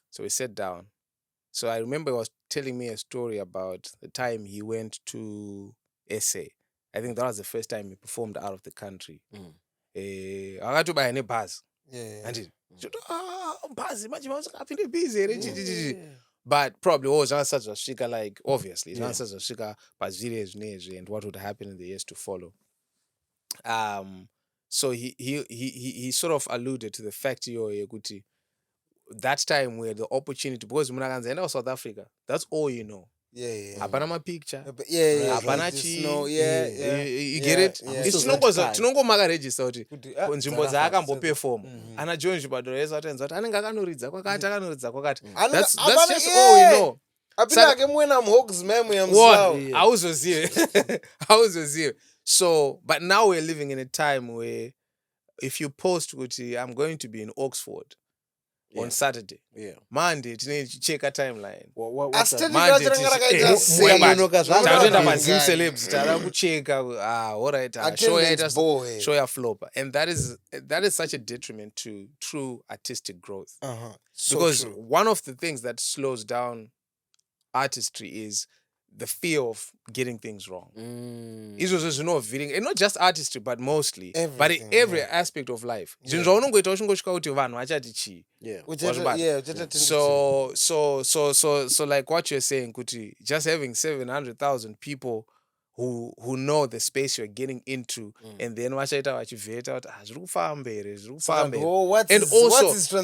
So we sat down. So I remember he was telling me a story about the time he went to SA. I think that was the first time he performed out of the country. I got to buy a bus. And but probably was such a shika, like obviously such a shika and what would happen in the years to follow. So he sort of alluded to the fact that time we had the opportunity, because when I was South Africa, that's all you know. Hapana ma picture. Hapana chi. You get it? It's tinongo maka register uti nzvimbo dzaakambo perform. Ana John Chibadoreza atenza kuti anenge akanoridza kwakati. That's just all you know. Apina ke mwena mhogs memo yamsawo. Awuzoziwe. So, but now we're living in a time where if you post kuti I'm going to be in Oxford on Saturday. Monday, check a timeline. Show your flop. And that is such a detriment to true artistic growth. Because one of the things that slows down artistry is the fear of getting things wrong. And not just artistry, but mostly. But in every aspect of life. Yeah. So like what you're saying, Kuti, just having 700,000 people who know the space you're getting into, and then and also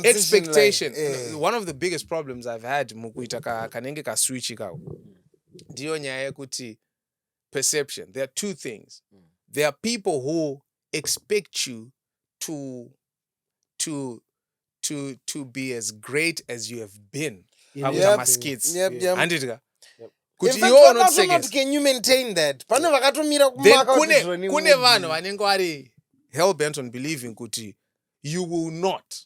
expectation. Like? One of the biggest problems I've had kanenge ka switch ikawo. Perception. There are two things. There are people who expect you to be as great as you have been. Yep. In fact, not can you maintain that? Kune vanhu vanenge vari hell bent on believing kuti you will not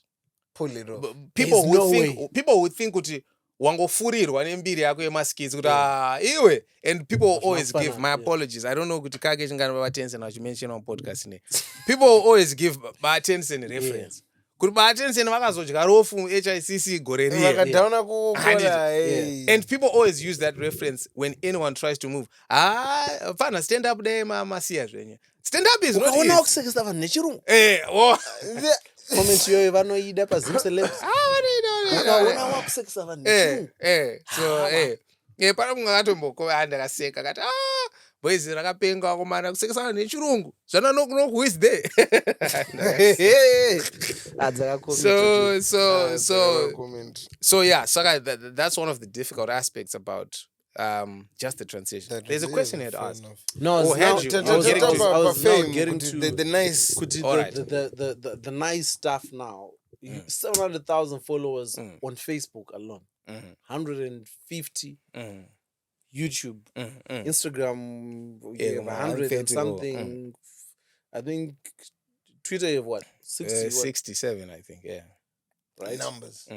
pull it off. People who think kuti wangofurirwa nembiri yako yemaskits kuti iwe, and people always give my apologies. I don't know kuti kake chingana baTensen what you mention on podcast ne. People always give baTensen reference. Kuti baTensen vakazodya rofu HICC gore riye. And people always use that reference when anyone tries to move. Fana stand up there masiya zvenye. Stand up is not easy. Unokusekesa vanhu nechirungu. Comment yoyo vanoida pazimcelebs. Ukaona wakusekesa vanhu nechirungu. Pana munhu akatombo andakaseka akati boys rakapenga komana kusekesa vanhu nechirungu. Zvana noku who is there? So yeah, so that's one of the difficult aspects about just the transition. There's a question I had asked. No, I was getting to the nice, the nice stuff now. 700,000 followers on Facebook alone, 150 YouTube, Instagram, you have 100 and something. I think Twitter, you have what? 67, I think. Yeah, right. Numbers,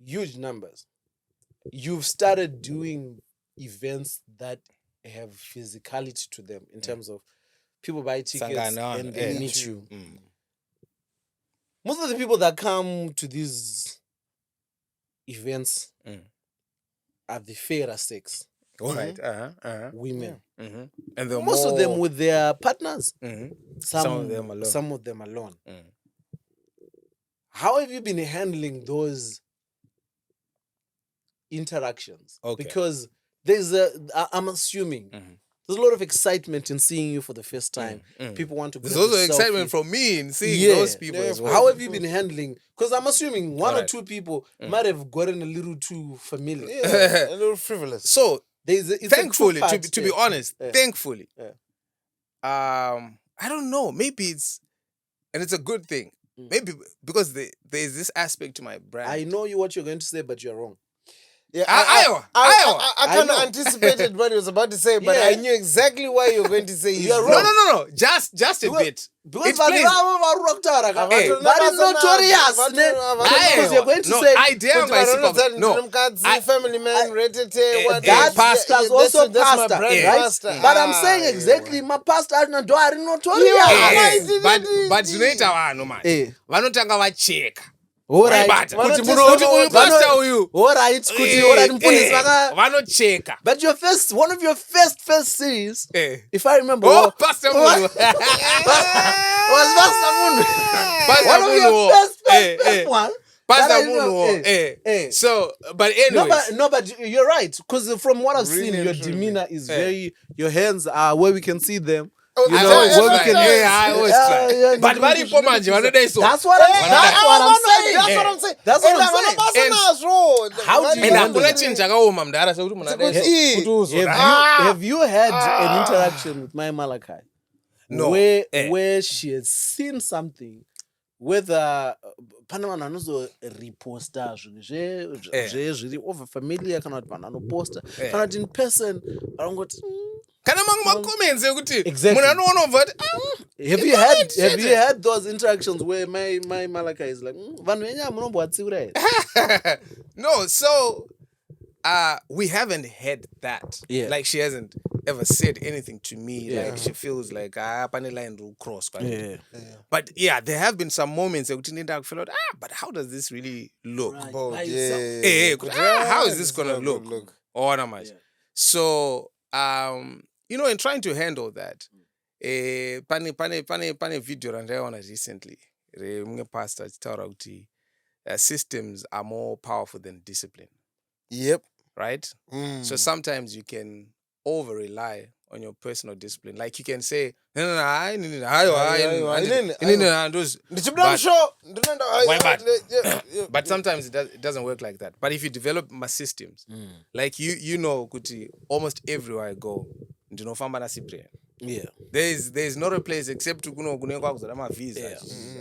huge numbers. You've started doing events that have physicality to them in terms of people buy tickets and they meet you. Most of the people that come to these events are the fairer sex. Right. Women. And most of them with their partners. Some of them alone. Some of them alone. How have you been handling those interactions? Okay. Because I'm assuming there's a lot of excitement in seeing you for the first time. People want to go. There's also excitement from me in seeing those people as well. How have you been handling? Because I'm assuming one or two people might have gotten a little too familiar. A little frivolous. So, thankfully, to be honest, thankfully, I don't know, maybe it's a good thing. Maybe because there is this aspect to my brand. I know what you're going to say, but you're wrong. Yeah, I kind of anticipated what he was about to say, but I knew exactly why you were going to say he's wrong. No. Just a bit. Because very notorious. Because you're going to say family man, that pastor's also pastor, right? But I'm saying exactly my pastor is notorious. But zinoita vanhu man. Vanotanga vacheka. All right. But one of your first series, if I remember, Pastor was Pastor Munu. One of your first one. Pastor Munu. So, but anyway. No, but you're right. Because from what I've seen, your demeanor is very. Your hands are where we can see them. I always try. But very important. That's what I'm saying. That's what I'm saying. How do you have you had an interaction with my Malachi? No. Where she has seen something, whether Panama anozo reposter zviri over familiar kana kuti vanhu anoposta kana kuti in person vanongoti kana mangu comments ekuti munhu anoona ubva have you had those interactions where my Malachi is like vanhu venyaya munombovatsiura here? No, so we haven't had that. Like she hasn't ever said anything to me. Like she feels like pane line will cross. But yeah, there have been some moments that I feel like, but how does this really look? Right. How is this gonna look? So, in trying to handle that, pane video randaiona recently, mumwe pastor achitaura kuti systems are more powerful than discipline. Yep. Right? So sometimes you can over-rely on your personal discipline. Like you can say, but sometimes it doesn't work like that. But if you develop my systems, like you know, almost everywhere I go, yeah, there's not a place except to visa.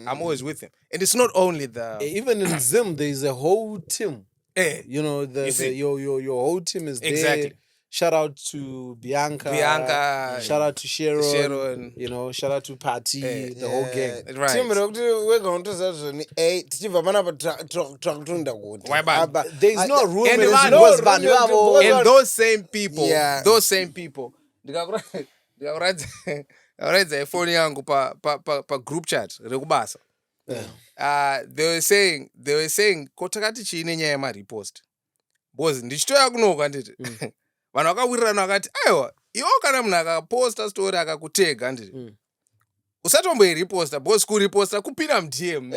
I'm always with him, and it's not only the even in Zim there is a whole team. You know, your whole team is exactly there. Shout out to Bianca. Shout out to Sharon. You know, shout out to Patty, the whole gang. Right. Team we're going to there is no room. And those same people, ndikakuradza phone yangu pa group chat rekubasa. They were saying kotakati chiine nyaya yemarepost because ndichitoya kunoka nditi vanhu vakawirirana vakati aiwa iwo kana munhu akaposta story akakutega nditi usatomboiriposta because kuriposta kupinda mudm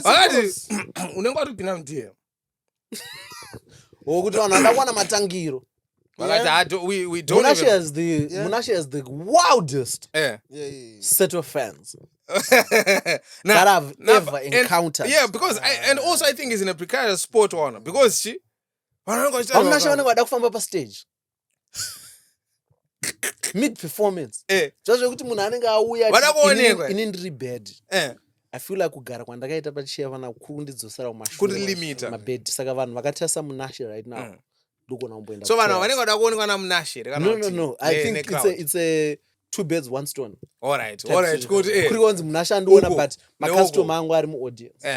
vakati unenge watopinda mudm wokuti vanhu vadakuwana matangiro. We don't Munashe has the wildest set of fans that I've ever encountered. Because I think he's in a precarious spot one because she Munashe vanenge vada kufamba pa stage mid performance zvazvokuti munhu anenge auya inini ndiri bad. I feel like kugara kwandakaita pachiya vana kundidzosera kumashure mabed saka vanhu vakatasa Munashe right now. So vanhu vanenge vada kuonekwa naMunashe. No. I think it's a two birds one stone. All right. Kuri kwanzi Munashe andiona but macustomer angu ari muaudience.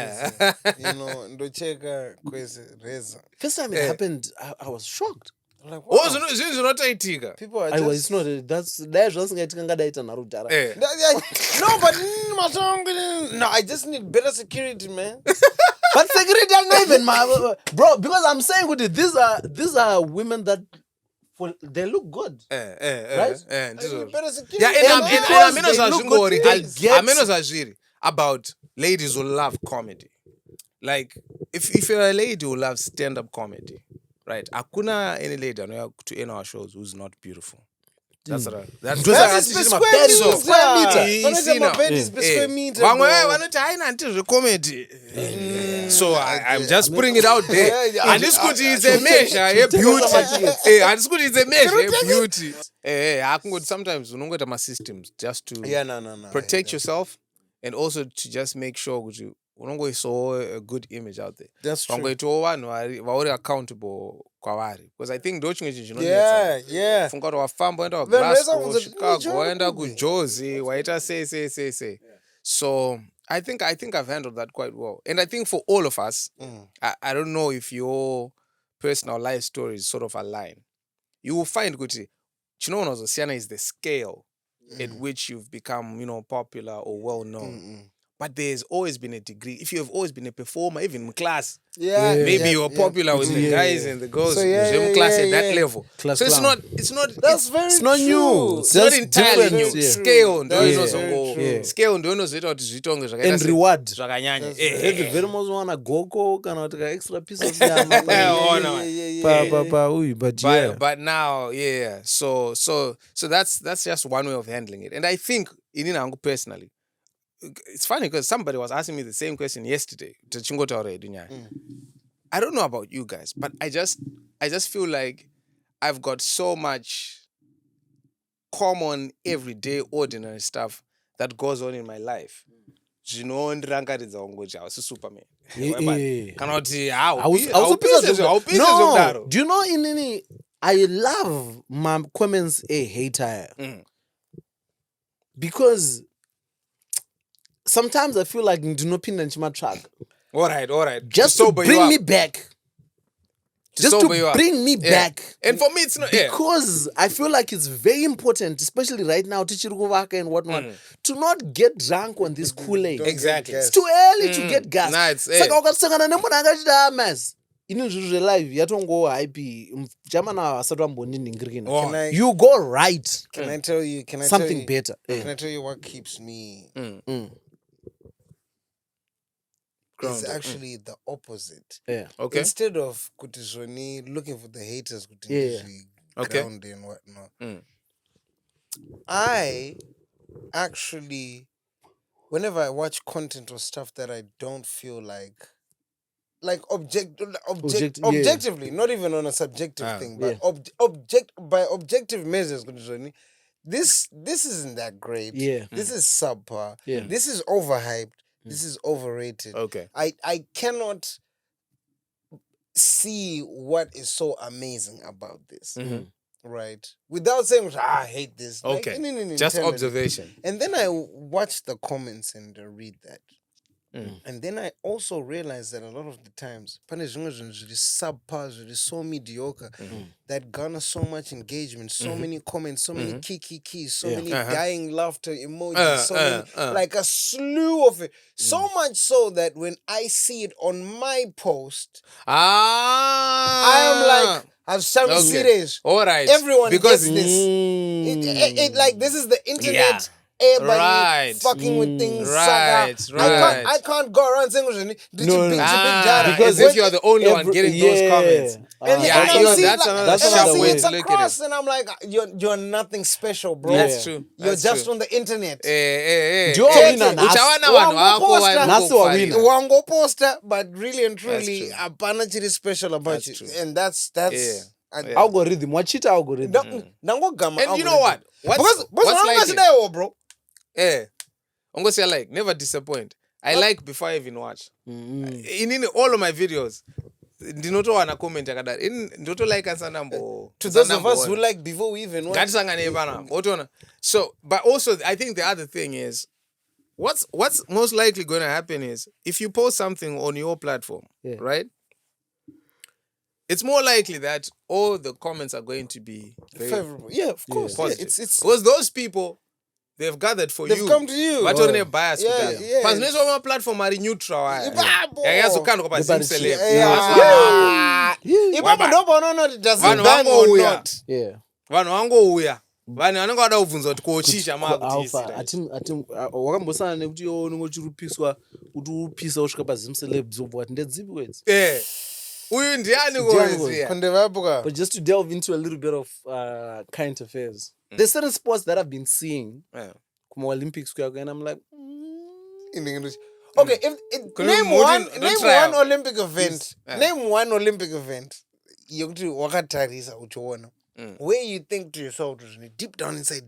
Ndocheka kwese reza. First time it happened, I was shocked. Like, wow. Zvinotoitika. People are just... It's not. That's zvasingaitika ngadaita narudhara. No, but no, I just need better security, man. But security are not even bro. Because I'm saying these are women that they look good, right? Better security. Yeah, about ladies who love comedy. Like if you're a lady who loves stand-up comedy. Right, akuna any lady to end our shows who's not beautiful. That's right. That's comedy. So I'm just putting it out there. And this could is a measure beauty. And this could is a measure beauty. I can go sometimes my systems just to protect yourself and also to just make sure you saw a good image out there. That's true. Vauri accountable kwavari because I think ndochimwe chinhu yeah. Funga kuti wafamba waenda kuGlasgow, Chicago, waenda kuJozi, waita say. So I think I've handled that quite well. And I think for all of us, I don't know if your personal life stories sort of align. You will find kuti chinonozosiyana is the scale at which you've become, popular or well known. But there's always been a degree. If you have always been a performer, even in class, maybe you're popular with the guys and the girls. So class at that level. It's not. That's very it's not new. It's not entirely new. Scale. Scale. And reward. If very much wanna go kana take extra piece of yama. But now, So that's just one way of handling it. And I think in personally. It's funny because somebody was asking me the same question yesterday. I don't know about you guys, but I just feel like I've got so much common, everyday, ordinary stuff that goes on in my life. Do you know I love my comments hater because sometimes I feel like ndinopinda nchimatsvaga. All right. Just to bring me back. Just to bring me back. And for me, it's not because I feel like it's very important, especially right now, tichirikuvaka and whatnot, to not get drunk on this Kool-Aid. Exactly. It's too early to get gas. Nah, it's saka ukasangana nemunhu akachita mess. ini zviri live yatongo hype jamana asati ambondiningirikina. Can I- You go right. Can I tell you? Something better. Can I tell you what keeps me? It's actually the opposite. Yeah. Okay. Instead of kutizoni looking for the haters, Okay. ground and whatnot. I actually, whenever I watch content or stuff that I don't feel like objectively, not even on a subjective thing, but by objective measures, this isn't that great. Yeah. This is subpar. Yeah. This is overhyped. This is overrated. Okay. I cannot see what is so amazing about this. Right? Without saying, I hate this. Okay. Like, Just tell me. observation. And then I watch the comments and read that. And then I also realize that a lot of the times, subpar, so mediocre, that garner so much engagement, so many comments, so many keys, so many dying laughter emojis, so many, like a slew of it. So much so that when I see it on my post, I am like, I'm serious. All right. Everyone because gets this. It like this is the internet. Everybody fucking with things. Right. I can't go around saying because if you are the only one getting those comments. That's another way to look across, and I'm like, you're nothing special, bro. That's true. You're just on the internet. Wango poster, but really and truly, apana chiri special about you, and that's. Algorithm. Wachita algorithm. And you know what? What's like it? Bro? I'm gonna say like never disappoint. I like before I even watch. In all of my videos, ndinoto wana comment yakadari. Ndinoto like ansanambo. To those of us who like before we even watch. So, but also I think the other thing is, what's most likely going to happen is if you post something on your platform, right? It's more likely that all the comments are going to be favorable. Yeah, of course. Positive. Yeah, it's because those people, they've gathered for you. They've come to you. But on a bias. Yeah. But no platform are neutral. vanhu vanenge vada kubvunza kuti kochicha wakambosana nekuti iwo unenge uchirupiswa kuti upisa usvika pazimcelebs wobva kuti ndedzipi kwedzi uyu ndiani kuziya. But just to delve into a little bit of current affairs, there's certain sports that I've been seeing kuma Olympics and I'm like okay, name one Olympic event. Name one Olympic event yokuti wakatarisa uchiona where you think to yourself deep down inside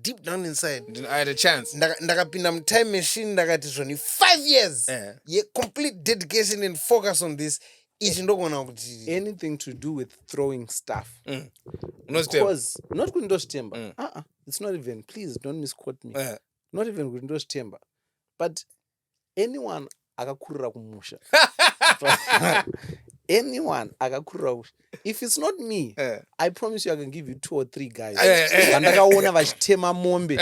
I had a chance ndakapinda time machine ndakati zvoni 5 years complete dedication and focus on this. Anything to do with throwing stuff. Because not kundostemba. It's not even, please don't misquote me. Not even kundostemba. But anyone akakurira kumusha. Anyone akakurira kumusha. If it's not me, I promise you I can give you 2 or 3 guys. Vandakaona vachitema mombe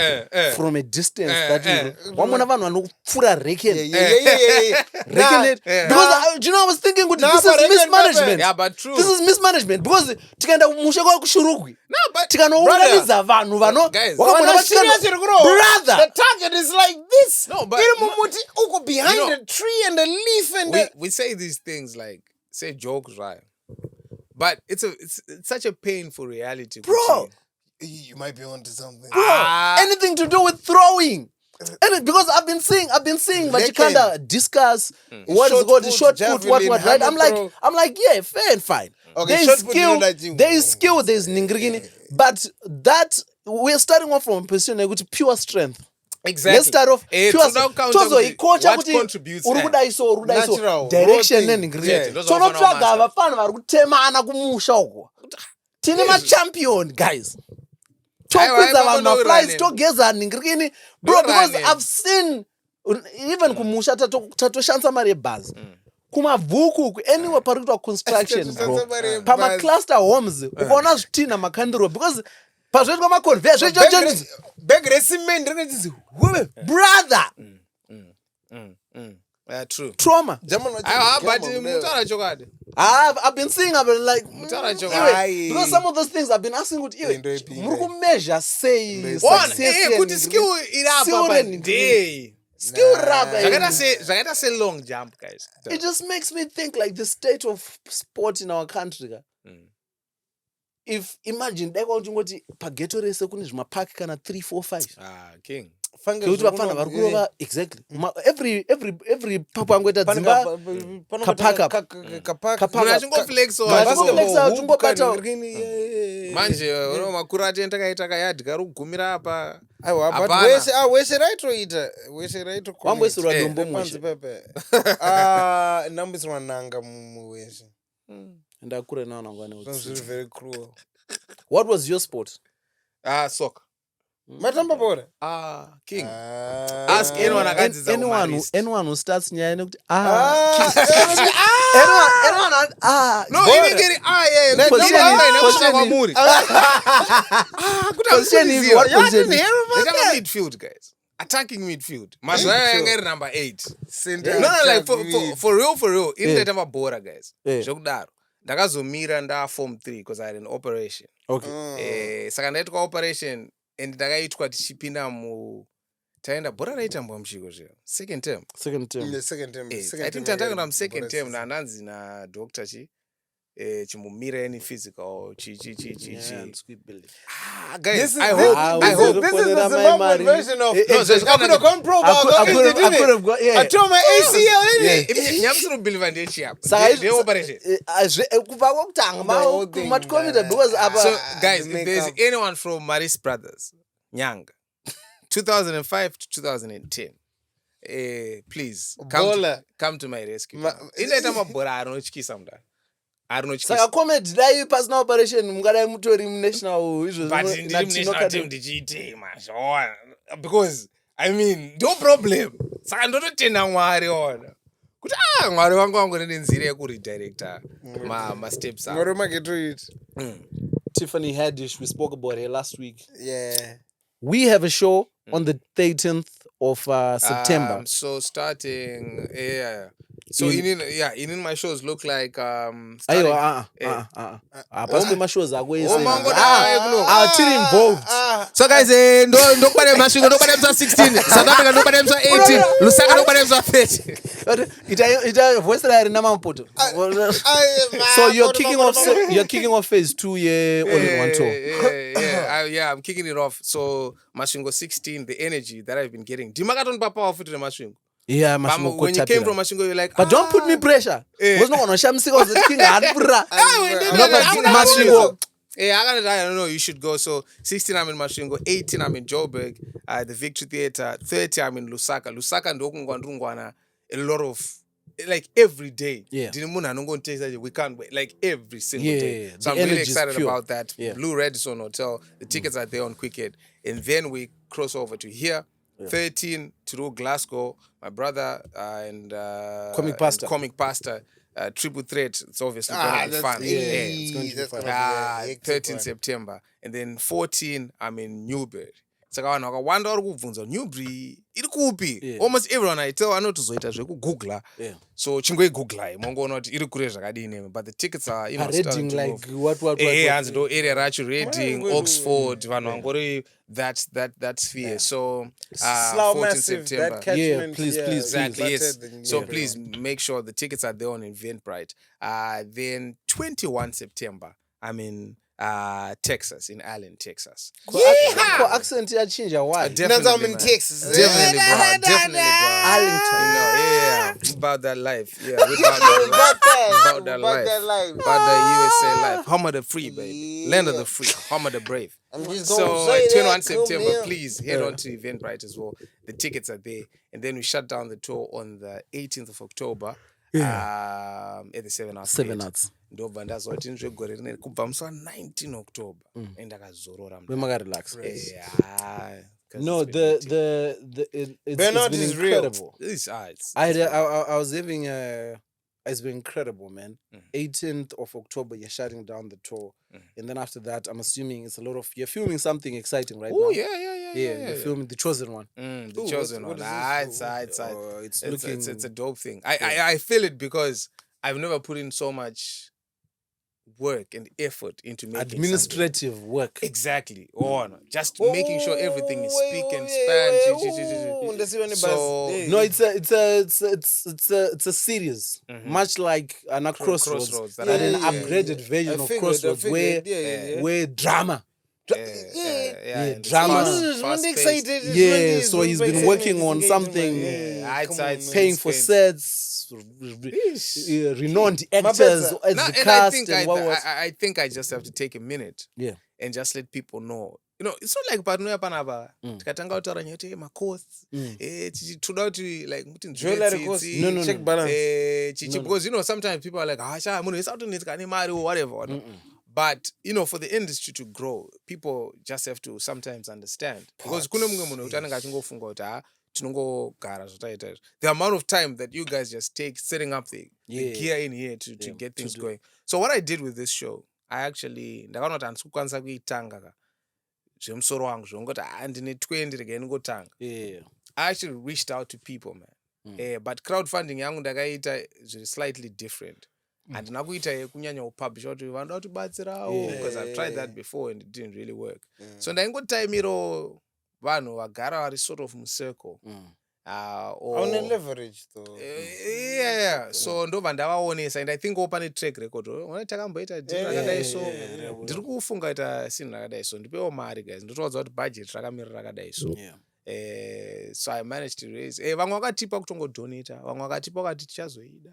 from a distance that you know. Vamona vanhu vanopfura reken. Because do you know I was thinking this is mismanagement. Yeah, but true. This is mismanagement because tikaenda kumusha kwa kushurugwi. No, but tikanounganidza vanhu vano wakamona brother. The target is like this. No, but behind a tree and a leaf and we say these things like say jokes, right? But it's such a painful reality. Bro, you might be onto something. Bro, anything to do with throwing. And because I've been seeing, but you can't discuss what is called short put, what, right? I'm like, yeah, fair and fine. Okay, there is skill, there's ningirigini, but that we're starting off from a position of pure strength. Exactly. Let's start off pure strength. What contributes natural direction and ingredient. So not traga vafana vari kutemana kumusha uko. Tine champion guys. Tokwidza vanhu maflies togeza ningirikini bro, because I've seen even kumusha tatoshandisa mari yebhazi kumabhuku anywhere pari kuitwa construction bro pamacluster homes ukaona zvitina makandiro because pazvoitwa maconversion bag recement ringachizi brother true trauma but mutaura chokwadi I've been seeing, I've been like, Aye. because some of those things I've been asking what you measure say One, success kuti skill it day. skill rubber. Zvakaita say long jump, guys. It just makes me think like the state of sport in our country. If imagine they want to pageto race kune zvimapaki kana 3 4 5. King. Kuti vafana vari kurova exactly. Every papo angoita dzimba kapaka. Achingoflex achingobata. Manje makurati entakaita kayadhi kari kugumira apa. Aiwa, but wese raitoita. Wese raito. Wamboisirwa dombo mushe. Ndambisirwa nanga muwese. Ndakure now ngwane. Sounds very cruel. What was your sport? Soccer. Matamba bora. King. Ask anyone who starts nyaya nekuti no even getting midfield, guys. Attacking midfield. Mazuva number 8. No, like for real. In the time of bora, guys. Jokudaro. Ndakazomira nda form 3 because I had an operation. Okay. Saka ndaitwa operation and ndakaitwa tichipinda taenda bora raitambwa muchiko zviro. Second term. I think tandakwenda second term nananzi na doctor chimumira any physical guys, I hope this is the Zimbabwean version of I could have gone pro, but I tore my ACL. Nyamsuru believe and chap. So guys, if there's anyone from Maris Brothers, Nyang, 2005 to 2010, please come to my rescue. In that time of bora, I don't know something. Saka comment dai pasina operation mungadai mutori national izvo national team ndichiite mazvaona because I mean no problem saka ndototenda Mwari ona kuti Mwari wangu wangorine nzira yekuridirector ma steps Mwari maketo Tiffany Haddish, we spoke about her last week. Yeah, we have a show on the 13th of September. So starting so in my shows look like starting, my shows are going tiri involved. So guys, nobody mashingo, nobody 16, South Africa nobody 18, Lusaka nobody 30. Ita voice la na mampoto. So you're kicking off phase 2 all in one tour. Yeah, I'm kicking it off. So Mashingo 16, the energy that I've been getting. Dimagaton papa off to the Mashingo. Yeah, Mashingo. When you came from Mashingo, you're like, but don't put me pressure. Was not on Shamsi was the king Mashingo. I don't know, you should go. So 16 I'm in Mashingo, 18 I'm in Joburg, the Victory Theatre, 30 I'm in Lusaka. Lusaka ndokungwana a lot of like every day. Yeah. We can't wait. Like every single day. So I'm really excited about that. Yeah. Blue Radisson Hotel. The tickets are there on Quickhead. And then we cross over to here. 13 to Glasgow. My brother and Comic Pastor. Triple Threat. It's obviously going to be fun. It's going to be fun. 13 September. And then 14 I'm in Newbury. Saka vanhu vakawanda vari kubvunza Newbury iri kupi. Almost everyone I tell anotozoita zvekugoogla. So chingoigooglai mongoona kuti iri kure zvakadini. But the tickets are Reading like what hands ndo area racho Reading, Oxford, vanhu vangori that sphere. So 14 September. Yeah, please. Exactly, yes. So please make sure the tickets are there on Eventbrite. Then 21 September, I'm in Texas, in Allen, Texas. Accent change why? Definitely, I'm in Texas. Definitely, bro. Arlington. About that life. Yeah, about that life. About the USA life. Home of the free, baby. Land of the free. Home of the brave. So 21 September, please head on to Eventbrite as well. The tickets are there. And then we shut down the tour on the 18th of October. At the 7 Arts. 7 Arts. Ndobva ndazoti nzvegore rineri kubva musi wa19 October endakazorora relax. No, it's Bernard been is incredible. I was having it's been incredible, man. 18th of October, you're shutting down the tour. And then after that, I'm assuming it's a lot of... You're filming something exciting right now. Oh, yeah. You're filming The Chosen One. The Chosen One. It's looking... it's a dope thing. I feel it because I've never put in so much work and effort into making administrative something. work. Exactly. Just making sure everything is speak and span. So no, it's a series, much like an Crossroads, that but an upgraded version of Crossroads where drama. Drama. Fast-paced. Yeah, so he's been working on something, paying for sets, renowned actors as the cast, I think I just have to take a minute, and just let people know. You know, it's not like panoya panapa. Tikatanga kutaura nyoti macosts. Tichitoda kuti like jewelry costs. No. Check balance. Because you know sometimes people are like, munhu wese autonetseka nemari or whatever. But you know, for the industry to grow, people just have to sometimes understand. Because kune mumwe munhu utanenge achingofunga kuti tinongogara zvotaita izvo. The amount of time that you guys just take setting up the gear in here to get things going. So what I did with this show, I actually ndakaona kuti handisi kukwanisa kuitanga ka zvemusoro wangu zvongoti ndine 20 rega inongotanga. I actually reached out to people, man. But crowdfunding yangu ndakaita slightly different. Handina kuita kunyanya upublisha kuti vanhu vatibatsirawo, because I've tried that before and it didn't really work. So ndaingotaimiro vanhu vagara vari sort of musircle. On a leverage though. So ndobva ndavaonesa, and I think opane track record. Takamboita deal rakadai so. Ndiri kufunga ita scene rakadai so. Ndipewo mari guys. Ndotoudza kuti budget rakamira rakadai so. So I managed to raise. Vamwe vakatipa kutongodonata. Vamwe vakatipa vakati tichazoida.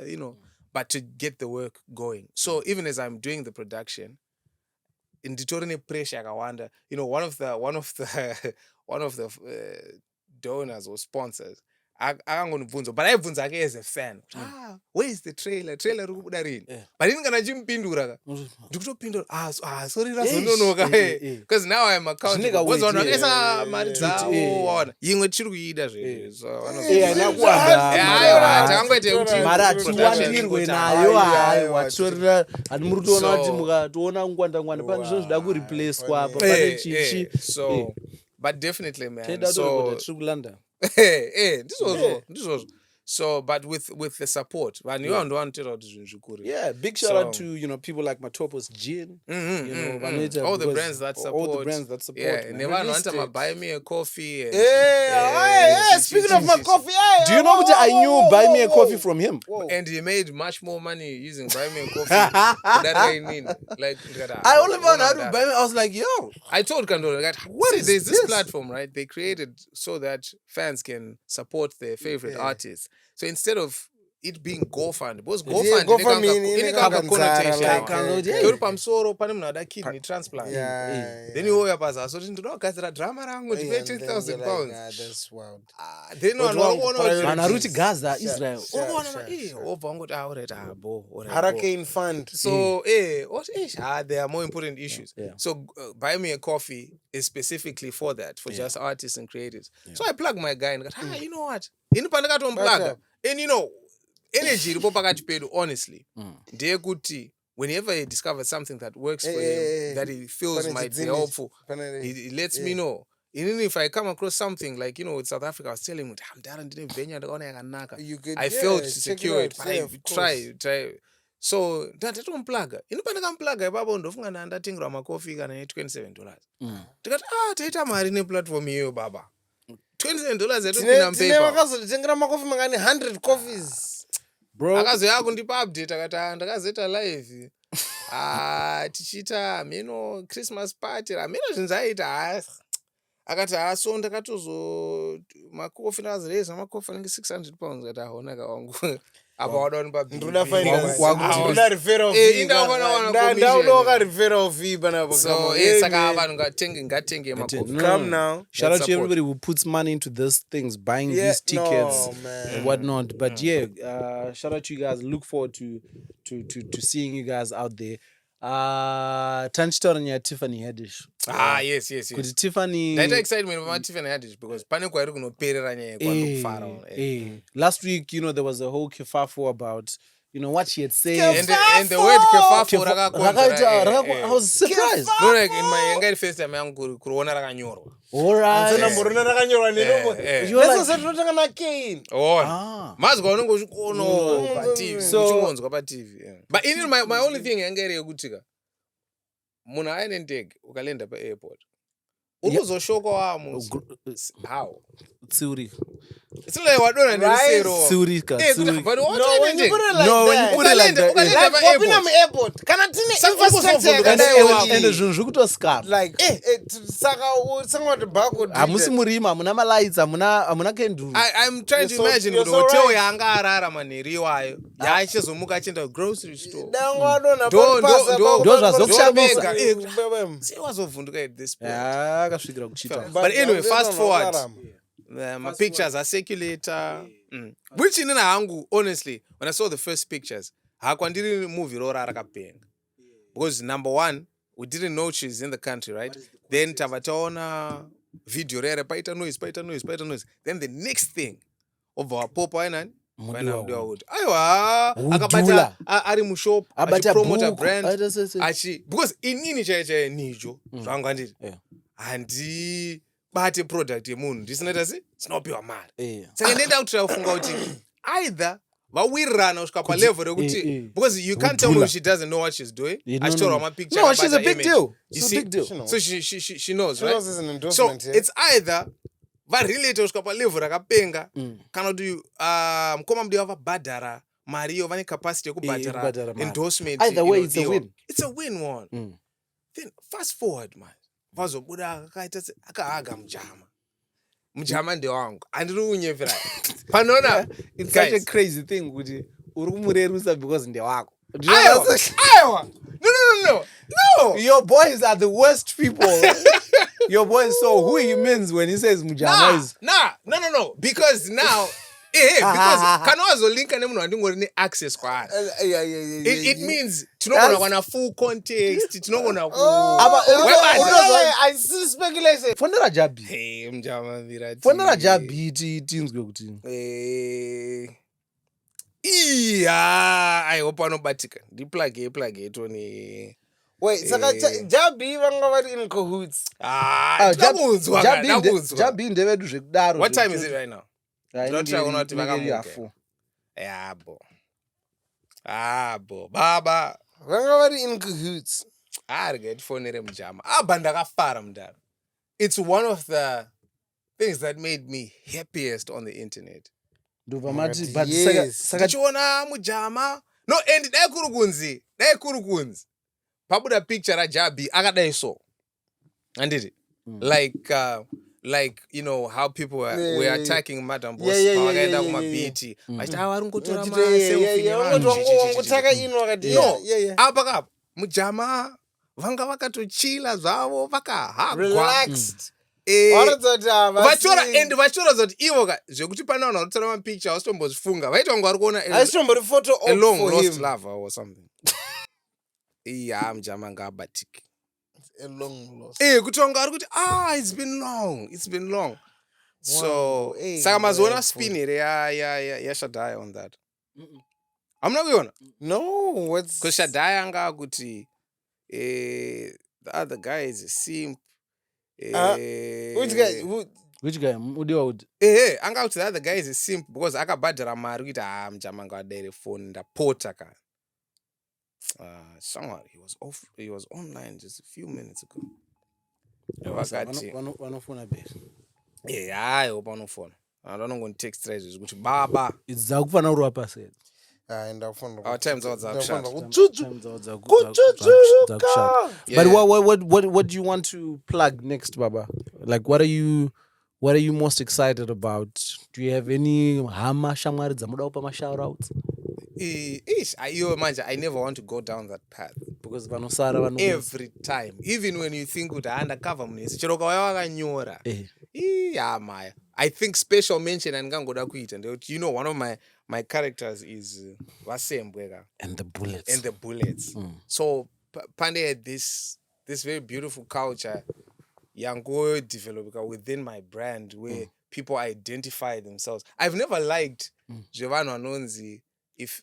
You know, but to get the work going. So even as I'm doing the production, nditorine pressure yakawanda. You know, one of the donors or sponsors, akangondibvunza, but aibvunza ake as a fan. Where is the trailer? Trailer iri kubuda rini? But ini kana chimpindura ka. Ndikutopindura, sorry razononoka. Because now I'm accountable. Because vanhu vakaisa mari dzavo waona. Imwe tichiri kuida zve. So takangoita kuti mari atiwandirwe nayo watorera handi muri kutoona kuti mukatoona ngwanda pane zvinhu zvida kureplacewa apa pane chichi. So but definitely, man. So So, but with the support, big shout out to people like Matopos Gin, all the brands that support. Yeah, and they want to buy me a coffee. Speaking of my coffee, do you know what I knew? Buy me a coffee from him, and he made much more money using buy me a coffee. That I mean, like I only found out to buy me. I was like, yo, I told Kandoro, like, what is this platform, right? They created so that fans can support their favorite artists. So instead of it being GoFund, because GoFund in a connotation, you're pamsoro pane munhu ada kidney transplant. Then you oya paza so ndinogadzira drama rangu ndipe 10,000 pounds. That's wild. Then Anaruti Gaza Israel. Hurricane Fund. So there are more important issues. So buy me a coffee is specifically for that, for just artists and creators. So I plug my guy and go, you know what? And you know, energy pakati pedu, honestly. Ndeyekuti whenever he discovers something that works for him, that he feels might be helpful, he lets me know. Even if I come across something like, with South Africa, I was telling him, I failed to secure it, but I try. So ndatomuplaga. Pandakamuplaga ipapo ndofunga ndandatengerwa makofi kana $27. Tikati taita mari neplatform iyo baba. $27 etopinda mpaper. Vakazotengera makofi mangani 100 coffees. Bro. Akazoya kundipa update akati ndakazoita live. Tichita Christmas party. Zvinzaita akati so ndakatozo makofi ndakazoreza makofi anenge 600 pounds kati aonaka wangu. Apa wadoni pa ndula referral fee. Ndaunoka referral fee bana. So saka vanhu ngatenge makofi. Come now. Shout out to everybody who puts money into these things, buying these tickets and whatnot. But shout out to you guys. Look forward to seeing you guys out there. Tanchitoran ya Tiffany Haddish. Yes. Kuti Tiffany. That excitement about Tiffany Haddish because pane kwairi kunoperera nyaya kwandokufara. Last week, there was a whole kerfuffle about what she had said. And the word kerfuffle I was surprised. No, like in my younger first time yangu kuona rakanyorwa. Alright. Namborona rakanyorwa neromo. Let's say tunotanga na Kane. Mazwa unongozvikono paTV. Uchingonzwa paTV. But in my only thing yangere yekutika. Munhu aine ndege ukalenda pa-airport. Urikuzoshoka wamo. How? Tsiurika. It's like wadona nesero. Tsiurika. But what when you put it like No, when you put it like that. Ukalenda wapinda pa-airport. muairport. Kana tine infrastructure And yakadai zvinhu zvikutoskara. like saka sangoti bako. Hamusi murima, hamuna malights, hamuna candle. I'm trying to imagine kuti hotel yanga arara manheri iwayo. Yaachizomuka achienda grocery store. Ndozvazokushamisa. Wazovhunduka at this point. Akasvikira kuchita. But anyway, fast forward. My pictures are circulator. Which in hangu, honestly, when I saw the first pictures, hakwandiri movie rora rakapenga. Because number one, we didn't know she's in the country, right? Then tavataona video rere paita noise. Then the next thing, over our popo ainan, aiwa akabata ari mushop achipromota brand because inini chaiye nicho zvangu handiti handi bate product yemunhu ndisinoita sei sinopiwa mari saka ndenda kuti taufunga kuti either vawirirana kusvika palevel rekuti because you can't tell me if she doesn't know what she's doing achitorwa mapicture no, she's a big deal. You see? Big deal. So she knows, She right? knows it's an endorsement, So yeah. it's either varelate kusvika palevel rakapenga kana kuti mukoma mudiwa vabhadhara mari iyo vane capacity yekubhadhara endorsement. Either way, it's a win. It's a win one. Then fast forward man, vazobuda akahaga mujama ndewangu andiri kunyevera panona. It's such a crazy thing kuti uri kumurerusa because ndewako. Aiwa. No. Your boys are the worst people. Your boys, so who he means when he says mujama is... No. Because now... because kana wazolinka nemunhu wandingori ne-access kwaari. It means tinogona kuwana full context, tinogona ku... I see speculation. Fonera Jabi. Hey, mjama virati. Fonera Jabi tinzwe kuti. Aihope anobatika. Ndiplage toni... Wait, saka Jabi vanga vari in cahoots. Ndakunzwa. Jabi ndevedu zvekudaro. What time is it right now? Abo baba Vanga vari in cahoots. arigetifonere mujama ndakafara mudaro. It's one of the things that made me happiest on the internet. Ndovamati but saka Ndichiona mujama no and dai kuri kunzi pabuda picture raJabi akadai so anditi like you know how people were attacking Madam Boss pavakaenda kumabhiti vachiti vari ngotora maselfie apa kapa mujama vanga vakatochila zvavo vakahagwa Relaxed. vachitora zoti ivo zvekuti pana vanhu vari kutora mapicture vasitombozvifunga vaita vangu vari kuona a long lost love or something. Mujama ngaabatiki. A long lost. Kuti vangu vari kuti it's been long. So saka mazoona spin here yaShadaya on that. Hamuna kuiona? No, what's... Because Shadaya anga kuti the other guy is a simp. Which guy? which guy? Udiwa ud. Anga kuti the other guy is a simp because akabhadhara mari kuti mujama ngadaire phone ndapota ka. Somewhere he was online just a few minutes ago. Vanofona base. Hope vanofona. Vanongotext right kuti baba. It's zakufana uri wapaseda. Our times out zakushata. But what do you want to plug next, Baba? Like what are you most excited about? Do you have any hama shamwari dzamuda kupa shout outs? I never want to go down that path because vanosara every time, even when you think kuti undercover munesi chero kawaya wakanyora maya. I think special mention angangoda kuita ndekuti you know one of my characters is Vasembweka and the bullets. So Pande had this very beautiful culture yango developed within my brand where people identify themselves. I've never liked Giovanni Anonzi if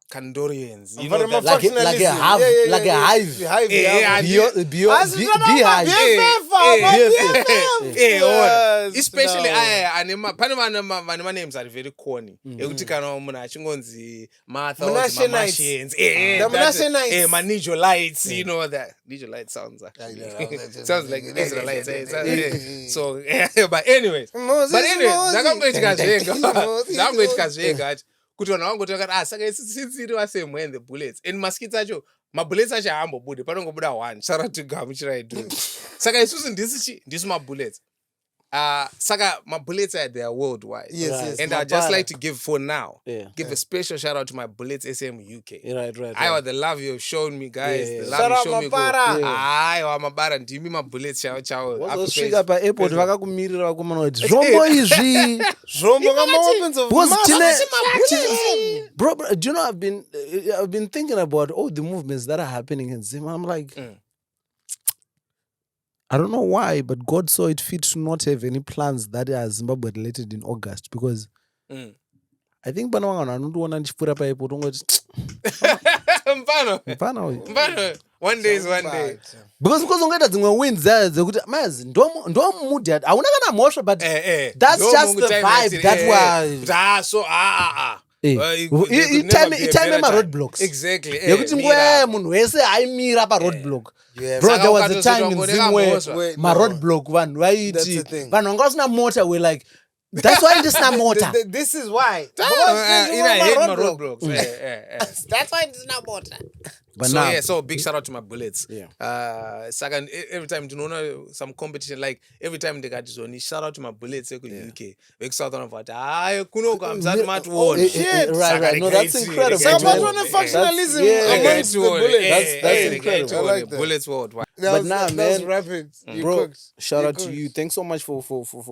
Kandorians. You But know I'm a that. like a functionalism. hive, like a hive. Hive, Beehive. Especially my names are very corny. Ekuti kana munhu achingonzi Martha or Martians. My Nigel lights, you know that. Nigel lights sounds sounds like Israelites. So but anyways, zakamboitika zvenga kuti vanhu vangotoka saka isitsiri wasem when the bullets and maskits acho mabullets acho haambobude panongobuda one. Shout out to Gamuchirai dude. Saka isusu ndisi mabullets. Saka my bullets are there worldwide. Yes. And I'd just like to give a special shout out to my Bullets SM UK. Right. I was the love you have shown me, guys. The love Shout you out shown me. Mabara. Ndimi my Bullets chao. Wazosvika paAirport vakakumirira vakomana kuti zvombo izvi Zvombo kama weapons of mass. Bro, do you know I've been thinking about all the movements that are happening in Zim. I'm like, I don't know why, but God saw it fit to not have any plans that are Zimbabwe related in August because I think pana vanhu vanondoona ndichipfuura paAirport ungoti mpano one day is one day. because ungaita dzimwe wins dzayo dzekuti mazi ndo mood hauna kana mhosva but that's just the vibe that time ema-roadblocks exactly yekuti nguva munhu wese aimira pa-roadblock. Bro, there was a time in Zim where ma-roadblock vanhu vaiti vanhu vanga vasina mota were like that's why ndisina mota. This is why. I hate my roadblocks. That's why ndisina mota. But so big shout out to my Bullets. Second, every time do you know some competition, like every time they got this one, shout out to my Bullets UK. Big shout out about kuno kamzat mat one. Right. No, that's incredible. Functionalism amongst the Bullets. That's incredible. I like that. Bullets worldwide. But now, man, rapid. Bro, shout out to you. Thanks so much for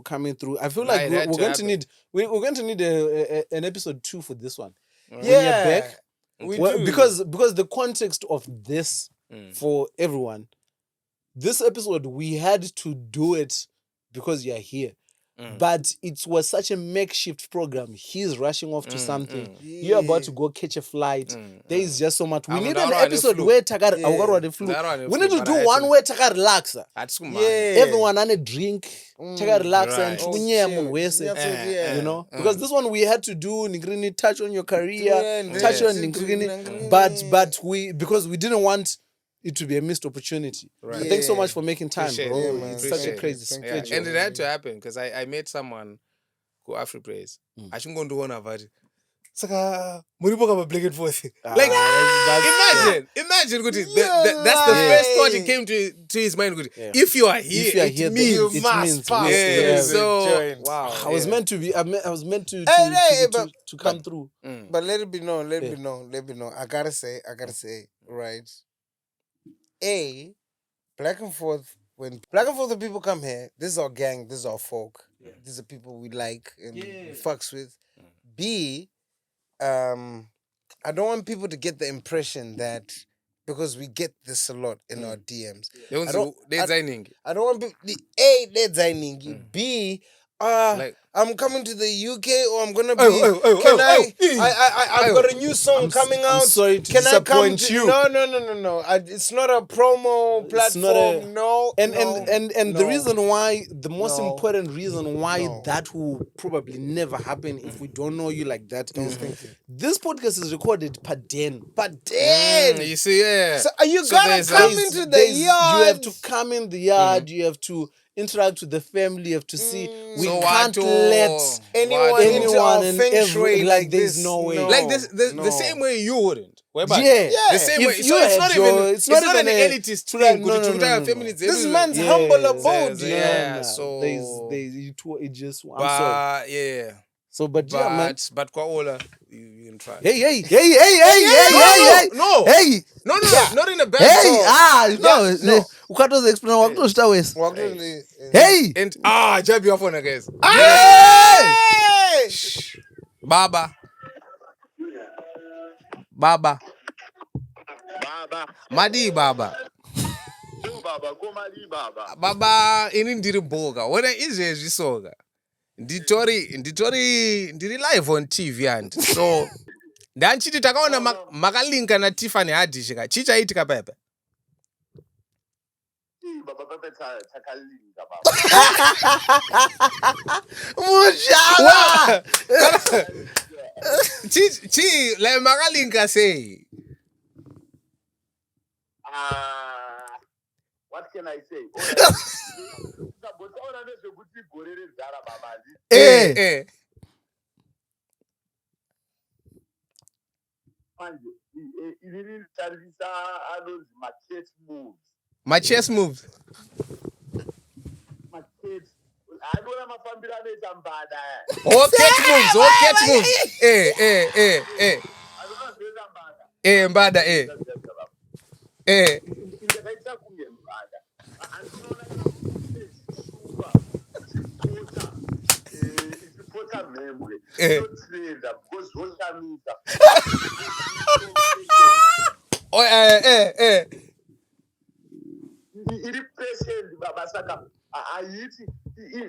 coming through. I feel like we're going to need an episode 2 for this one. When you're back. Because the context of this for everyone, this episode we had to do it because you're here. But it was such a makeshift program. He's rushing off to something. You're about to go catch a flight. There is just so much. We need an episode where Takar we need to do one where Takar relax. Everyone on a drink. Takar relax and you know. Because this one we had to do Ningrini touch on your career, touch on Ningrini. But because we didn't want it to be a missed opportunity. Right. Thanks so much for making time, bro. It's such a crazy schedule. And it had to happen because I met someone who AfriPraise. I shouldn't go to one of it. Saka muripo kama black and forth. Like imagine good. That's the first thought that came to his mind. Good. If you are here, it means you must pass. So wow. I was meant to be. I was meant to come through. But let it be known. Let it be known. I gotta say, right. Black and Forth, when Black and Forth the people come here, this is our gang, this is our folk. These are people we like and we fucks with. B, I don't want people to get the impression that because we get this a lot in our DMs. I don't want people they're designing you. B, I'm coming to the UK or I'm gonna be. I've got a new song coming out. I'm sorry to disappoint you. No. It's not a promo platform. And the reason why, the most important reason why that will probably never happen if we don't know you like that is this podcast is recorded per den. You see, So you gotta come into the yard. You have to come in the yard. You have to interact with the family. You have to see. We can't let anyone into our feng shui like there's this. no way. Like this, the same way you wouldn't. The same way. So it's not even an elitist thing. No. This man's humble abode. So it just. I'm sorry. So, but man. But Kwaola, you can try. Hey. No, not in a bad no. Ukatoza explain wakutosvita wese. Hey. And jab your phone again. Hey! Baba. Madi Baba. Baba ini ndiri boga. Wona izvezvi soga. Nditori live on TV and so Ndanchiti takaona makalinka na Tiffany Haddish ka. Chichaitika pepe. Baba pepe takalinka baba. Mujala! Chi le makalinka say. What can I say? My chest moves. Cat moves. Mbada, iri patient baba saka aiti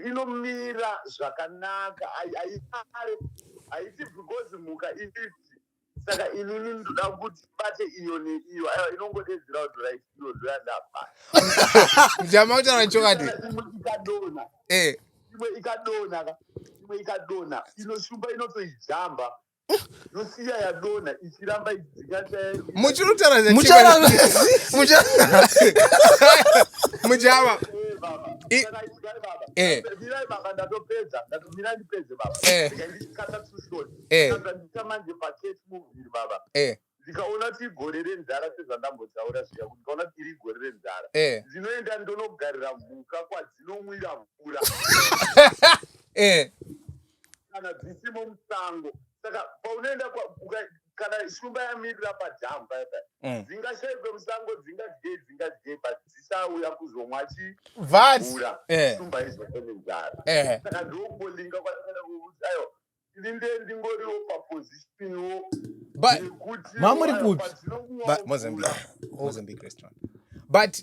inomira zvakanaka aiti because muka iti saka inini ndoda kuti bate iyo neiyo inongodedzera kuti right iyo ndoyandapa Jama uchana chokati imwe ikadona inoshumba inotoijamba yosiya yadona ichiramba idzikata muchirutara mujama mirai baba ndatopedza ndatomira ndipedze baba ndikandikata tushoni nditamanje paketi muviri baba ndikaona kuti igore renzara sezvandambotaura zviya kuti ndikaona kuti iri igore renzara ndinoenda ndonogarira mhuka kwadzinomwira mvura kana dzisimo musango saka paunoenda kana shumba yamirira padhamu paipa dzingashaikwe musango dzingadye but dzisauya kuzomwa chivura shumba izotevenzara saka ndokulinga kwaaa kuti ayo ini ndingoriwo papozishiniwo Mozambique restaurant. But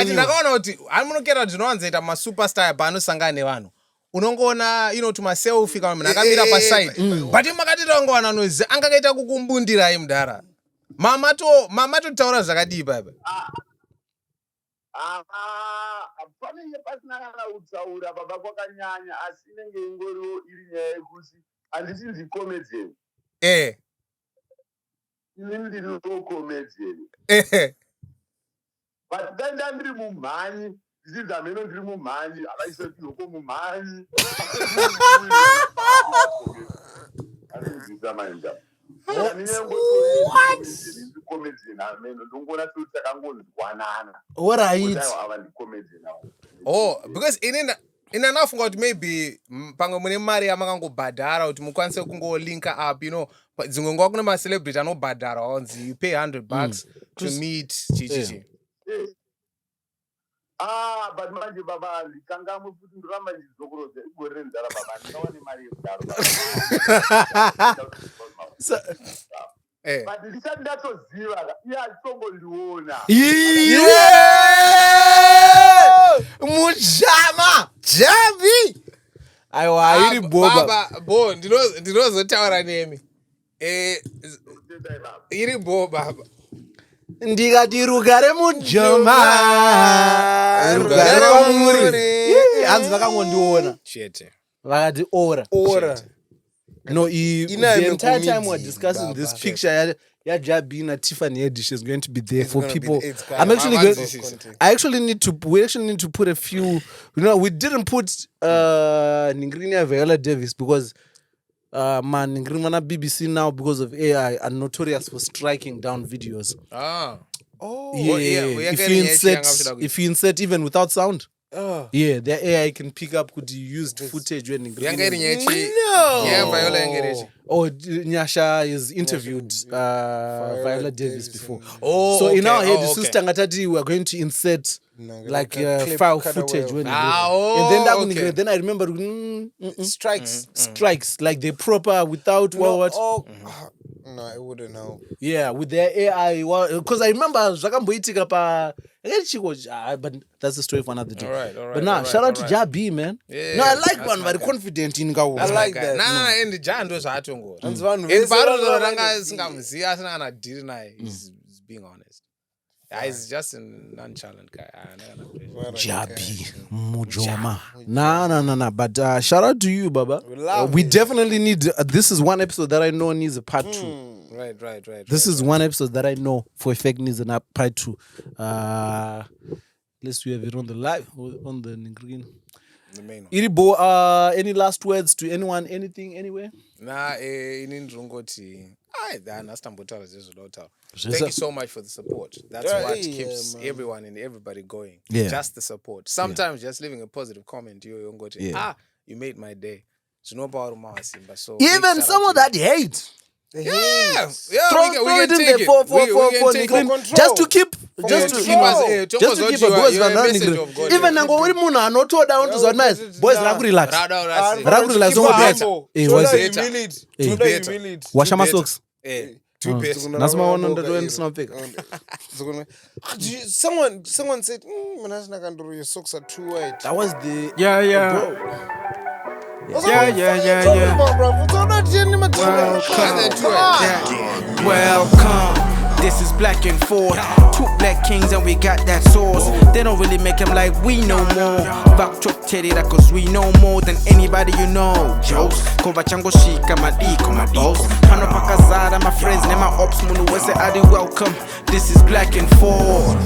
ndakaona kuti amunokera kuti zvinowanzoita masuperstar paanosangana nevanhu unongoona tumaselfie kana munhu akamira paside but makati taungawana noizi angakaita kukumbundirai mudhara mamatotaura zvakadii papa panenge pasina kana kutaura baba kwakanyanya asi inenge ingoriwo iri nyaya yekuti handiti ndikomedzeni inini ndiri komedzeni but danda ndiri mumhanyi ndichibva meno ndiri mumhanyi avaisotihoko mumhanyi ariuzisa maenda komedzeni ameno ndongoona kuti takangonzwanana ava ndikomedzeni because ina nafunga kuti maybe pamwe mune mari yamakangobhadhara kuti mukwanise kungolinka up dzimwe nguva kune macelebrity anobhadhara onzi you pay $100 to meet chichichi but manje baba ndikangamwe kuti ndoramba ndizokurodza igore renzara baba ndingawane mari yekudaro but ndisati ndatoziva iye achitongondiona mujama javi aiwa iri boba ndinozotaura nemi iri baba ndikati rugare mujoma rugare kwamuri hanzi vakangondiona chete vakati ora no the entire time we're discussing this picture Jabi and Tiffany Haddish is going to be there for people. We actually need to put a few. We didn't put Ningrinia Viola Davis because Ningrinia BBC now because of AI are notorious for striking down videos. If you insert even without sound. Yeah, the AI can pick up could used footage when Nyasha is interviewed Viola Davis before. So in our head, we are going to insert like file footage when and then I remember strikes like the proper without what No, it wouldn't help. Yeah, with their AI. Because I remember Zakamboitika pa. But that's a story for another day. All right. But now, shout out to Jabi, man. Yeah, no, I like that's one, my very guy. confident in Gaul. I like that. Nah, and the Jan does that to go. That's one. In Baro, he's being honest. Yeah, he's just a nonchalant guy. Jabi, Mujoma. Nah. But shout out to you, Baba. We definitely need. This is one episode that I know needs a part 2. Right. This is one episode that I know for a fact needs a part 2. Let's have it on the live, on the green. The main one. Iribo, any last words to anyone? Anything, anywhere? Nah, in Rungoti. Thank you so much for the support. That's what keeps everyone and everybody going. Yeah. Just the support. Sometimes just leaving a positive comment. You made my day. So no power so even someone that hate. Yeah, Throw we it can in take there for control. just to keep a buzz. Even nango uri munhu anotoda unotozwa nice boys rakurelax. Washa masocks. Nasema ndo snappick. Someone said, your socks are too white. That was the Yeah. Welcome. This is Black and Ford. 2 black kings and we got that sauce. They don't really make them like we know more. Back chop teddy that cause we know more than anybody you know. Jokes. Kova chango shika madiko my boss. Pano pakazara my friends, nema ops munu wese adi welcome. This is Black and Ford.